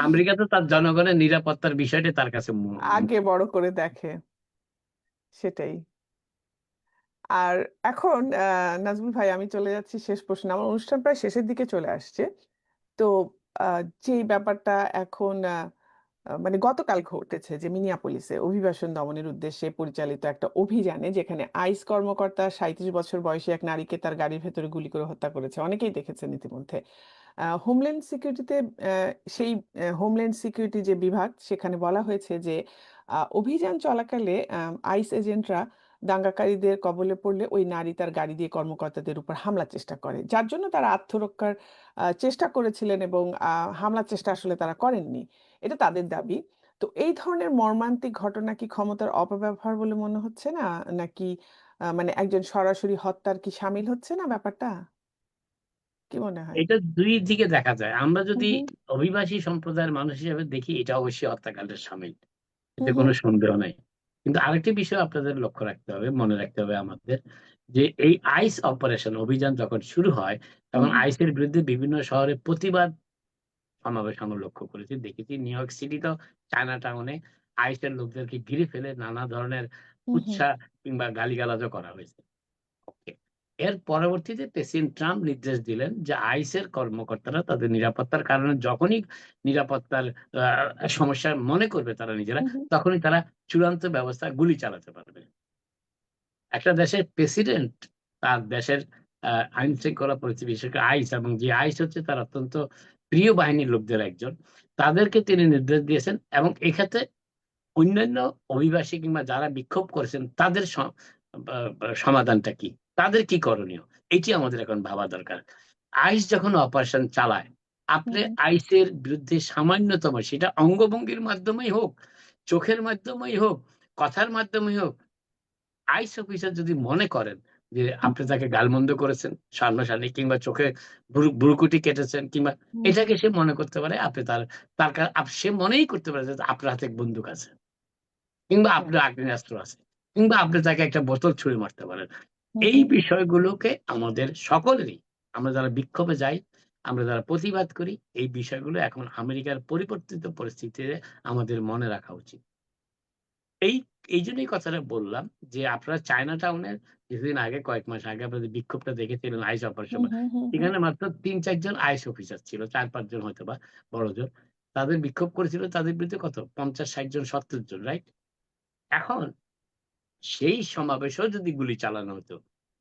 আমেরিকা তো তার জনগণের নিরাপত্তার বিষয়টি তার কাছে আগে মুখ্য। বড় করে দেখে, সেটাই। আর এখন নাজমুল ভাই, আমি চলে যাচ্ছি শেষ প্রশ্ন, আমার অনুষ্ঠান প্রায় শেষের দিকে চলে আসছে। তো যে ব্যাপারটা এখন মানে গতকাল ঘটেছে যে মিনিয়াপোলিসে অভিবাসন দমনের উদ্দেশ্যে পরিচালিত একটা অভিযানে, যেখানে আইস কর্মকর্তা 37 বছর বয়সী এক নারীকে তার গাড়ির ভেতরে গুলি করে হত্যা করেছে, অনেকেই দেখেছেন ইতিমধ্যে। হোমল্যান্ড সিকিউরিটিতে সেই হোমল্যান্ড সিকিউরিটি যে বিভাগ, সেখানে বলা হয়েছে যে অভিযান চলাকালে আইস এজেন্টরা দাঙ্গাকারীদের কবলে পড়লে ওই নারী তার গাড়ি দিয়ে কর্মকর্তাদের উপর হামলার চেষ্টা করে, যার জন্য তারা আত্মরক্ষার চেষ্টা করেছিলেন এবং হামলার চেষ্টা আসলে তারা করেননি, এটা তাদের দাবি। তো এই ধরনের মর্মান্তিক ঘটনা কি ক্ষমতার অপব্যবহার বলে মনে হচ্ছে না, নাকি মানে একজন সরাসরি হত্যার কি শামিল হচ্ছে না ব্যাপারটা? কি মনে হয়? এটা দুই দিকে দেখা যায়। আমরা হুম যদি হুম অভিবাসী সম্প্রদায়ের মানুষ হিসেবে দেখি, এটা অবশ্যই হত্যাকাণ্ডের শামিল, হুম এতে হুম কোনো সন্দেহ নাই। কিন্তু আরেকটি বিষয় আপনাদের লক্ষ্য রাখতে হবে, মনে রাখতে হবে আমাদের, যে এই আইস অপারেশন অভিযান যখন শুরু হয়, হুম তখন হুম আইসের বিরুদ্ধে বিভিন্ন শহরে প্রতিবাদ সমাবেশ আমরা লক্ষ্য করেছি, দেখেছি। নিউ ইয়র্ক সিটি তো, চায়না টাউনে আইসের লোকদেরকে ঘিরে ফেলে নানা ধরনের হুম হুম উৎসাহ কিংবা গালিগালাজও করা হয়েছে। ওকে। এর পরবর্তীতে প্রেসিডেন্ট ট্রাম্প নির্দেশ দিলেন যে আইসের কর্মকর্তারা তাদের নিরাপত্তার কারণে যখনই নিরাপত্তার সমস্যা মনে করবে তারা নিজেরা, হুম হুম তখনই তারা চূড়ান্ত ব্যবস্থা গুলি চালাতে পারবে। একটা দেশের প্রেসিডেন্ট তার দেশের আইন শৃঙ্খলা পরিস্থিতি, বিশেষ করে আইস, এবং যে আইস হচ্ছে তার অত্যন্ত প্রিয় বাহিনীর লোকদের একজন, তাদেরকে তিনি নির্দেশ দিয়েছেন। এবং এক্ষেত্রে অন্যান্য অভিবাসী কিংবা যারা বিক্ষোভ করেছেন তাদের সমাধানটা কি, তাদের কি করণীয়, এটি আমাদের এখন ভাবা দরকার। আইস যখন অপারেশন চালায়, আপনি আইসের বিরুদ্ধে সামান্যতম, সেটা অঙ্গভঙ্গির মাধ্যমেই হোক, চোখের মাধ্যমেই হোক, কথার মাধ্যমেই হোক, আইস অফিসার যদি মনে করেন যে আপনি তাকে গালমন্দ করেছেন সামনাসামনি, কিংবা চোখে ভ্রুকুটি কেটেছেন, কিংবা এটাকে সে মনে করতে পারে আপনি সে মনেই করতে পারে যে আপনার হাতে বন্দুক আছে, কিংবা আপনার আগ্নেয়াস্ত্র আছে, কিংবা আপনি তাকে একটা বোতল ছুঁড়ে মারতে পারেন। এই বিষয়গুলোকে আমাদের সকলেরই, আমরা যারা বিক্ষোভে যাই, আমরা যারা প্রতিবাদ করি, এই বিষয়গুলো এখন আমেরিকার পরিবর্তিত পরিস্থিতিতে আমাদের মনে রাখা উচিত। এই এই জন্যই কথাটা বললাম যে আপনারা চায়না টাউনের কিছুদিন আগে, কয়েক মাস আগে আপনাদের বিক্ষোভটা দেখেছিলেন আইস অপারেশন, সেখানে মাত্র ৩-৪ জন আইস অফিসার ছিল, ৪-৫ জন হয়তো বা বড় জোর, তাদের বিক্ষোভ করেছিল, তাদের বিরুদ্ধে কত ৫০-৬০ জন, ৭০ জন, রাইট? এখন সেই সমাবেশেও যদি গুলি চালানো হতো,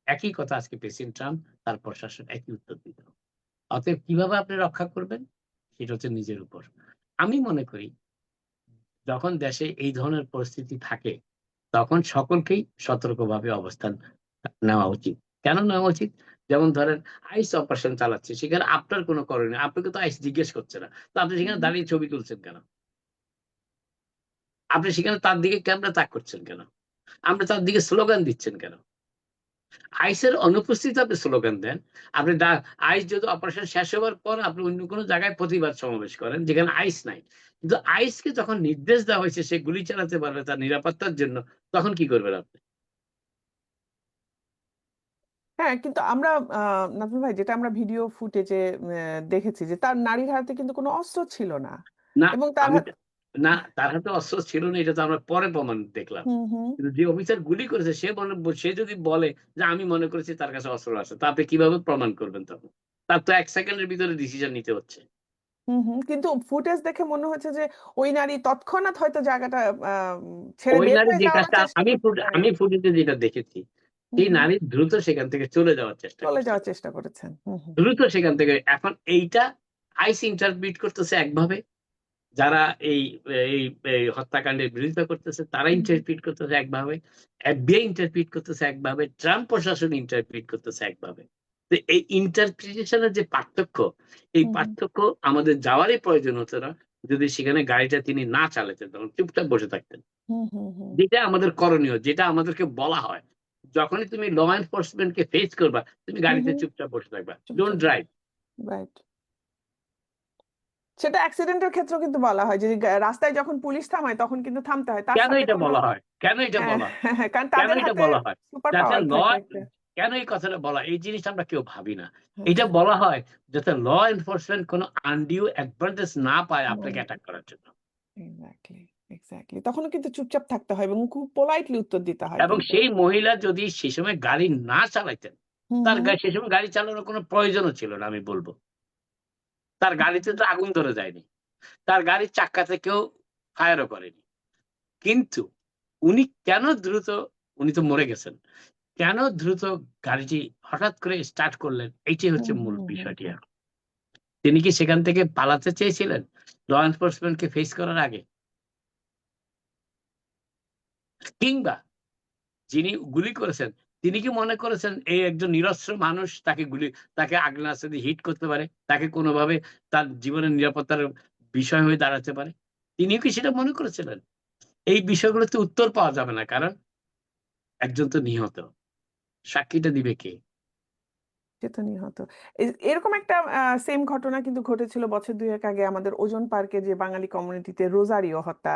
একই কথা আজকে প্রেসিডেন্ট ট্রাম্প, তার প্রশাসন একই উত্তর দিত। অতএব কিভাবে আপনি রক্ষা করবেন, সেটা হচ্ছে নিজের উপর। আমি মনে করি যখন দেশে এই ধরনের পরিস্থিতি থাকে, তখন সকলকেই সতর্কভাবে অবস্থান নেওয়া উচিত। কেন নেওয়া উচিত? যেমন ধরেন আইস অপারেশন চালাচ্ছে, সেখানে আপনার কোনো করণীয়, আপনাকে তো আইস জিজ্ঞেস করছে না, তো আপনি সেখানে দাঁড়িয়ে ছবি তুলছেন কেন? আপনি সেখানে তার দিকে ক্যামেরা তাক করছেন কেন? আপনি তার দিকে স্লোগান দিচ্ছেন কেন? আইসের অনুপস্থিতিতে আপনি স্লোগান দেন। আপনি আইস যদি অপারেশন শেষ হবার পর আপনি অন্য কোনো জায়গায় প্রতিবাদ সমাবেশ করেন যেখানে আইস নাই। কিন্তু আইসকে যখন নির্দেশ দেওয়া হয়েছে সে গুলি চালাতে পারবে তার নিরাপত্তার জন্য, তখন কি করবেন আপনি? হ্যাঁ, কিন্তু আমরা নাজমুল ভাই, যেটা আমরা ভিডিও ফুটেজে দেখেছি যে তার নারীর হাতে কিন্তু কোনো অস্ত্র ছিল না, না, এবং তার আমি হাত। না, তার হাতে অস্ত্র ছিল না, এটা তো আমরা পরে প্রমাণ দেখলাম। হুম হুম কিন্তু যে অফিসার গুলি করেছে সে যদি বলে যে আমি মনে করেছি তার কাছে অস্ত্র আছে, তা আপনি কিভাবে প্রমাণ করবেন তখন? তার তো ১ সেকেন্ডের ভিতরে ডিসিশন নিতে হচ্ছে। কিন্তু ফুটেজ দেখে মনে হচ্ছে যে ওই নারী তৎক্ষণাৎ হয়তো জায়গাটা ছেড়ে ওই বের নারী হয়ে যে যাওয়ার কাজটা চেষ্টা করতে পারে। আমি ফুটেজে যেটা দেখেছি, হুম সেই হুম নারী দ্রুত সেখান থেকে চলে যাওয়ার চেষ্টা চলে করছে। যাওয়ার চেষ্টা করেছেন। দ্রুত সেখান থেকে। এখন এইটা আইস ইন্টারপ্রিট করতেছে একভাবে, যারা এই এই এই হত্যাকাণ্ডের বিরোধিতা করতেছে তারা হুম হুম ইন্টারপ্রিট করতেছে একভাবে, এফবিআই ইন্টারপ্রিট করতেছে একভাবে, ট্রাম্প প্রশাসন ইন্টারপ্রিট করতেছে একভাবে। তো এই ইন্টারপ্রিটেশনের যে পার্থক্য, এই হুম পার্থক্য আমাদের যাওয়ারই প্রয়োজন হতো না যদি সেখানে গাড়িটা তিনি না চালাতেন, তখন চুপচাপ বসে থাকতেন। হুম হুম হুম যেটা আমাদের করণীয়, যেটা আমাদেরকে বলা হয়, যখনই তুমি ল এনফোর্সমেন্ট কে ফেস করবা, তুমি হুম গাড়িতে হুম চুপচাপ বসে থাকবা, ডোন্ট চুপচাপ ড্রাইভ। রাইট। সেটা অ্যাক্সিডেন্টের ক্ষেত্রেও কিন্তু বলা হয় যে রাস্তায় যখন পুলিশ থামায় তখন কিন্তু থামতে হয়, তার কেন সাথে এটা কোনো বলা হয়? কেন এটা বলা হয়? কারণ কেন তাদের এটা হাতে বলা হয়? সুপার যাতে পাওয়ার ল, থাকে একটা। কেন এই কথাটা বলা, এই জিনিসটা আমরা কেউ ভাবি না। হ্যাঁ এটা হ্যাঁ বলা হয় যাতে ল এনফোর্সমেন্ট কোনো আনডিউ অ্যাডভান্টেজ না পায় আপনাকে হুম অ্যাটাক করার জন্য। এক্স্যাক্টলি এক্স্যাক্টলি, তখনও কিন্তু চুপচাপ থাকতে হয় এবং খুব পোলাইটলি উত্তর দিতে হয় এবং কিন্তু। সেই মহিলা যদি সে সময় গাড়ি না চালাইতেন, তার হুম সে সময় গাড়ি চালানোর কোনো প্রয়োজনও ছিল না, আমি বলবো। তার গাড়িতে তো আগুন ধরে যায়নি, তার গাড়ির চাক্কাতে কেউ ফায়ারও করেনি। কিন্তু উনি কেন দ্রুত, উনি তো মরে গেছেন, কেন দ্রুত গাড়িটি হঠাৎ করে স্টার্ট করলেন, এইটাই হচ্ছে হুম মূল হুম হুম বিষয়টি। হুম এখন তিনি কি সেখান থেকে পালাতে চেয়েছিলেন ল এনফোর্সমেন্ট কে ফেস করার আগে? কিংবা যিনি গুলি করেছেন তিনি কি মনে করেছেন এই একজন নিরস্ত্র মানুষ, তাকে আগ্নেয়াস্ত্র দিয়ে হিট করতে পারে, তাকে কোনোভাবে তার জীবনের নিরাপত্তার বিষয় হয়ে দাঁড়াতে পারে? তিনি কি সেটা মনে করেছিলেন? এই বিষয়গুলোতে উত্তর পাওয়া যাবে না, কারণ একজন তো নিহত, সাক্ষীটা দিবে কে? সে তো নিহত। এরকম একটা সেম ঘটনা কিন্তু ঘটেছিল বছর দুয়েক আগে আমাদের ওজন পার্কে, যে বাঙালি কমিউনিটিতে রোজারিও হত্যা,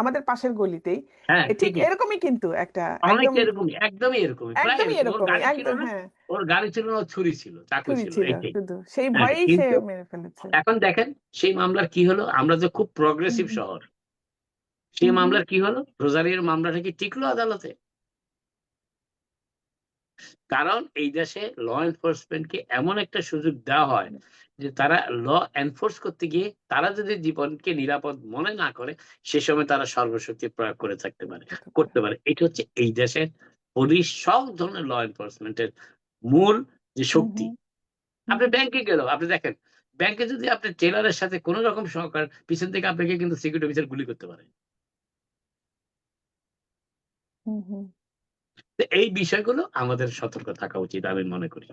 আমাদের পাশের গলিতেই। হ্যাঁ, ঠিক ঠিকই। এরকমই কিন্তু একটা একদম, অনেকটা এরকমই, একদমই এরকমই, প্রায় একদমই এরকম। ওর এরকমই গাড়ি ছিল একদম, না, হ্যাঁ। ওর গাড়ি ছিল না, ওর ছুরি ছিল, চাকু ছুরি ছিল, ছিল, এইটাই। শুধু সেই হ্যাঁ, ভয়েই সে কিন্তু মেরে ফেলেছে। এখন দেখেন সেই মামলার কি হলো। আমরা যে খুব হুম প্রগ্রেসিভ হুম শহর, সেই হুম হুম মামলার কি হলো? রোজারির মামলাটা কি টিকলো আদালতে? কারণ এই দেশে ল এনফোর্সমেন্ট কে এমন একটা সুযোগ দেওয়া হয় যে তারা ল এনফোর্স করতে গিয়ে তারা যদি জীবনকে নিরাপদ মনে না করে, সে সময় তারা সর্বশক্তি প্রয়োগ করে থাকতে পারে, হতে পারে। করতে পারে। এটা হচ্ছে এই দেশের পুলিশ, সব ধরনের ল এনফোর্সমেন্টের মূল যে হুম, শক্তি। হুম, হুম, আপনি হুম, ব্যাংকে গেলেও আপনি দেখেন, ব্যাংকে যদি আপনি টেলরের সাথে কোন রকম সহকার পিছন থেকে আপনাকে কিন্তু সিকিউরিটি অফিসার গুলি করতে পারে। হুম, হুম। তো এই বিষয়গুলো আমাদের সতর্ক থাকা উচিত আমি মনে করি।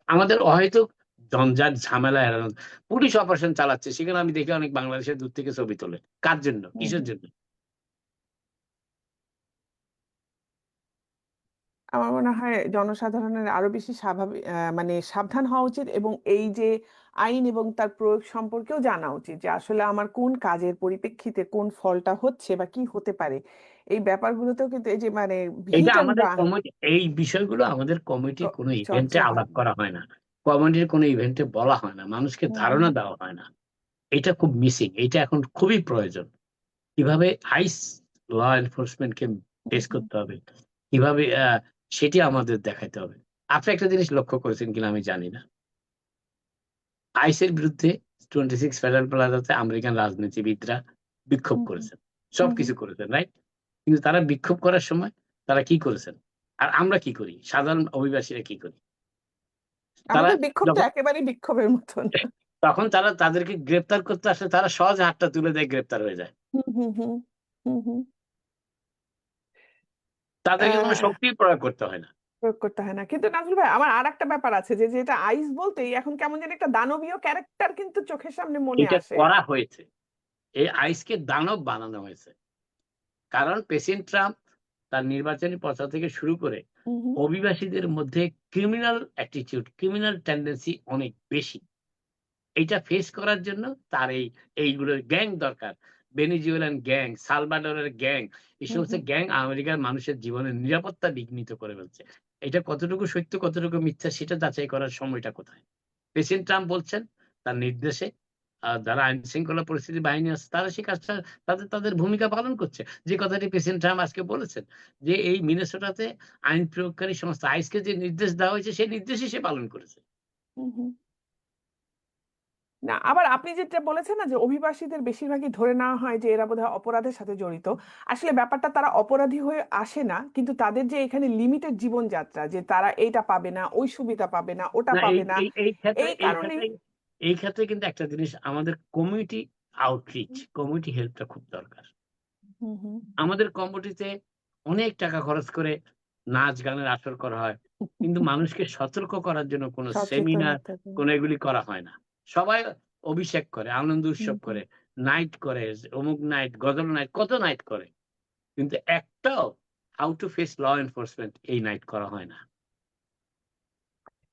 আমাদের অহেতুক ঝঞ্ঝাট ঝামেলা এড়ানো। পুলিশ অপারেশন চালাচ্ছে সেখানে আমি দেখি অনেক বাংলাদেশের দূর থেকে ছবি তোলে। কার জন্য? হুম, কিসের হুম। জন্য? আমার মনে হয় জনসাধারণের আরো বেশি স্বাভাবিক মানে সাবধান হওয়া উচিত এবং এই যে আইন এবং তার প্রয়োগ সম্পর্কেও জানা উচিত যে আসলে আমার কোন কাজের পরিপ্রেক্ষিতে কোন ফলটা হচ্ছে বা কি হতে পারে। এই ব্যাপারগুলোতেও কিন্তু এই যে মানে এইটা হিট অ্যান্ড আমাদের কমিটি এই বিষয়গুলো আমাদের কমিটির কোনো ইভেন্টে চর্চা আলাপ হয় না। করা হয় না। কমিটির কোনো ইভেন্টে বলা হয় না। মানুষকে হুম, ধারণা হুম, দেওয়া হয় না। এটা খুব মিসিং। এইটা এখন খুবই প্রয়োজন। কিভাবে আইস ল এনফোর্সমেন্ট কে হুম, ফেস হুম, করতে হবে, কিভাবে সেটি আমাদের দেখাইতে হবে। আপনি একটা জিনিস লক্ষ্য করেছেন কিনা আমি জানি না। আইসের বিরুদ্ধে 26 ফেডারেল প্লাজাতে আমেরিকান রাজনীতিবিদরা বিক্ষোভ হুম, হুম, করেছেন। হুম, হুম। সবকিছু করেছেন, রাইট? কিন্তু তারা বিক্ষোভ করার সময় তারা কি করেছেন? আর আমরা কি করি? সাধারণ অভিবাসীরা কি করি? তারা আমাদের বিক্ষোভ তো যখন একেবারেই বিক্ষোভের মতন। তখন তারা তাদেরকে গ্রেপ্তার করতে আসলে তারা সহজে হাতটা তুলে দেয়, গ্রেপ্তার হয়ে যায়। হুম, হুম, হুম, হুম, হুম। তাদেরকে কোন আহ শক্তির প্রয়োগ করতে হয় না। প্রয়োগ করতে হয় না। কিন্তু নাজমুল ভাই আমার আরেকটা ব্যাপার আছে যে যেটা আইস বলতেই এখন কেমন যেন একটা দানবীয় ক্যারেক্টার কিন্তু চোখের সামনে মনে এটা আসে। করা হয়েছে। এই আইসকে দানব বানানো হয়েছে। কারণ প্রেসিডেন্ট ট্রাম্প তার নির্বাচনী প্রচার থেকে শুরু করে হুম, হুম, অভিবাসীদের মধ্যে ক্রিমিনাল অ্যাটিটিউড, ক্রিমিনাল টেনডেন্সি অনেক বেশি। এইটা ফেস করার জন্য তার এইগুলোর গ্যাং দরকার। ভেনেজুয়েলান গ্যাং, সালভাডোরের গ্যাং, এই হুম, সমস্ত হুম, গ্যাং আমেরিকার মানুষের জীবনের নিরাপত্তা বিঘ্নিত করে ফেলছে। এটা কতটুকু সত্য, কতটুকু মিথ্যা সেটা যাচাই করার সময়টা কোথায়? প্রেসিডেন্ট ট্রাম্প বলছেন তার নির্দেশে যারা আইন শৃঙ্খলা পরিস্থিতি বাহিনী আছে তারা সেই কাজটা তাদের ভূমিকা পালন করছে। যে কথাটি প্রেসিডেন্ট ট্রাম্প আজকে বলেছেন যে এই মিনেসোটাতে আইন প্রয়োগকারী সংস্থা আইসকে যে নির্দেশ দেওয়া হয়েছে সেই নির্দেশই সে পালন করেছে। হুম, হুম। না আবার আপনি যেটা বলেছেন না যে অভিবাসীদের বেশিরভাগই ধরে নেওয়া হয় যে এরা বোধহয় অপরাধের সাথে জড়িত। আসলে ব্যাপারটা তারা অপরাধী হয়ে আসে না, কিন্তু তাদের যে এখানে লিমিটেড জীবনযাত্রা যে তারা এইটা পাবে না, ওই সুবিধা পাবে না, ওটা না এই পাবে না, এই এই ক্ষেত্রে এই এই কারণেই। ক্ষেত্রে এই ক্ষেত্রে কিন্তু একটা জিনিস আমাদের কমিউনিটি আউটরিচ, কমিউনিটি হেল্পটা খুব দরকার। হুম, হুম, আমাদের কমিউনিটিতে অনেক টাকা খরচ করে নাচ গানের আসর করা হয়। কিন্তু মানুষকে সতর্ক করার জন্য কোনো সেমিনার, সচেতনতা। কোনো এগুলি করা হয় না। সবাই অভিষেক করে, আনন্দ হুম, উৎসব হুম। করে, নাইট করে, অমুক নাইট, গজল নাইট, কত নাইট করে। কিন্তু একটাও how to face law enforcement এই নাইট করা হয় না।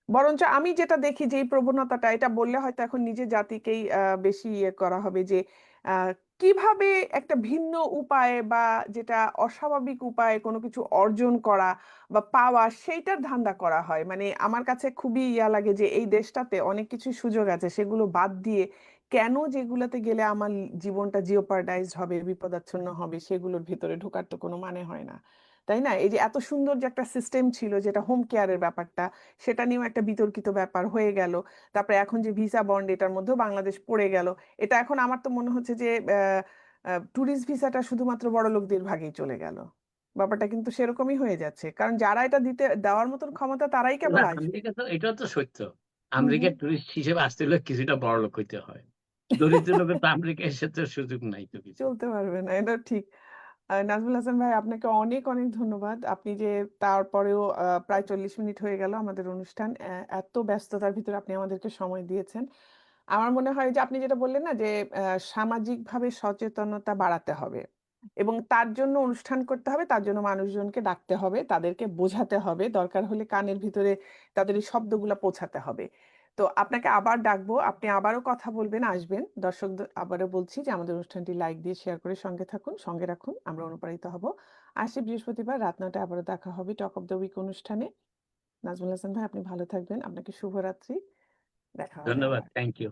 বরঞ্চ আমি যেটা দেখি যে এই প্রবণতাটা এটা বললে হয়তো এখন নিজের জাতিকেই বেশি ইয়ে করা হবে যে আহ, কিভাবে একটা ভিন্ন উপায়ে বা যেটা অস্বাভাবিক উপায়ে কোনো কিছু অর্জন করা বা পাওয়া সেইটার ধান্দা করা হয়। মানে আমার কাছে খুবই ইয়া লাগে যে এই দেশটাতে অনেক কিছু সুযোগ আছে সেগুলো বাদ দিয়ে কেন যেগুলোতে গেলে আমার জীবনটা জিওপারডাইজড হবে, বিপদাচ্ছন্ন হবে, সেগুলোর ভিতরে ঢোকার তো কোনো মানে হয় না। তাই না? এই যে এত সুন্দর যে একটা সিস্টেম ছিল যেটা হোম কেয়ারের ব্যাপারটা, সেটা নিয়েও একটা বিতর্কিত ব্যাপার হয়ে গেল। তারপরে এখন যে ভিসা বন্ড এটার মধ্যেও বাংলাদেশ পড়ে গেল। এটা এখন আমার তো মনে হচ্ছে যে ট্যুরিস্ট ভিসাটা শুধুমাত্র বড় লোকদের ভাগেই চলে গেল। ব্যাপারটা কিন্তু সেরকমই হয়ে যাচ্ছে, কারণ যারা এটা দিতে দেওয়ার মতন ক্ষমতা তারাই না কেবল আসবে। আমেরিকা তো এটাও তো সত্য। হুম, হুম। আমেরিকার টুরিস্ট হিসেবে আসতে হলে কিছুটা বড়লোক হইতে হয়। দরিদ্র লোকের তো আমেরিকা এসে তো সুযোগ নাই তো কিছু। চলতে পারবে না, এটা ঠিক। নাজমুল হাসান ভাই, আপনাকে অনেক অনেক ধন্যবাদ। আপনি যে তারপরেও প্রায় 40 মিনিট হয়ে গেল আমাদের অনুষ্ঠান, এত ব্যস্ততার ভিতরে আপনি আমাদেরকে সময় দিয়েছেন। আমার মনে হয় যে আপনি যেটা বললেন না যে সামাজিকভাবে সচেতনতা বাড়াতে হবে এবং তার জন্য অনুষ্ঠান করতে হবে, তার জন্য মানুষজনকে ডাকতে হবে, তাদেরকে বোঝাতে হবে, দরকার হলে কানের ভিতরে তাদের এই শব্দগুলো পৌঁছাতে হবে। তো আপনাকে আবার ডাকবো, আপনি আবারও কথা বলবেন, আসবেন। দর্শকদের আবারও বলছি যে আমাদের অনুষ্ঠানটি লাইক দিয়ে শেয়ার করে সঙ্গে থাকুন, সঙ্গে রাখুন, আমরা অনুপ্রাণিত হব। আসছে বৃহস্পতিবার রাত ৯টায় আবারও দেখা হবে টক অফ দ্য উইক অনুষ্ঠানে। নাজমুল হাসান ভাই, আপনি ভালো থাকবেন, আপনাকে শুভরাত্রি। দেখা হবে ধন্যবাদ। আবার। Thank you.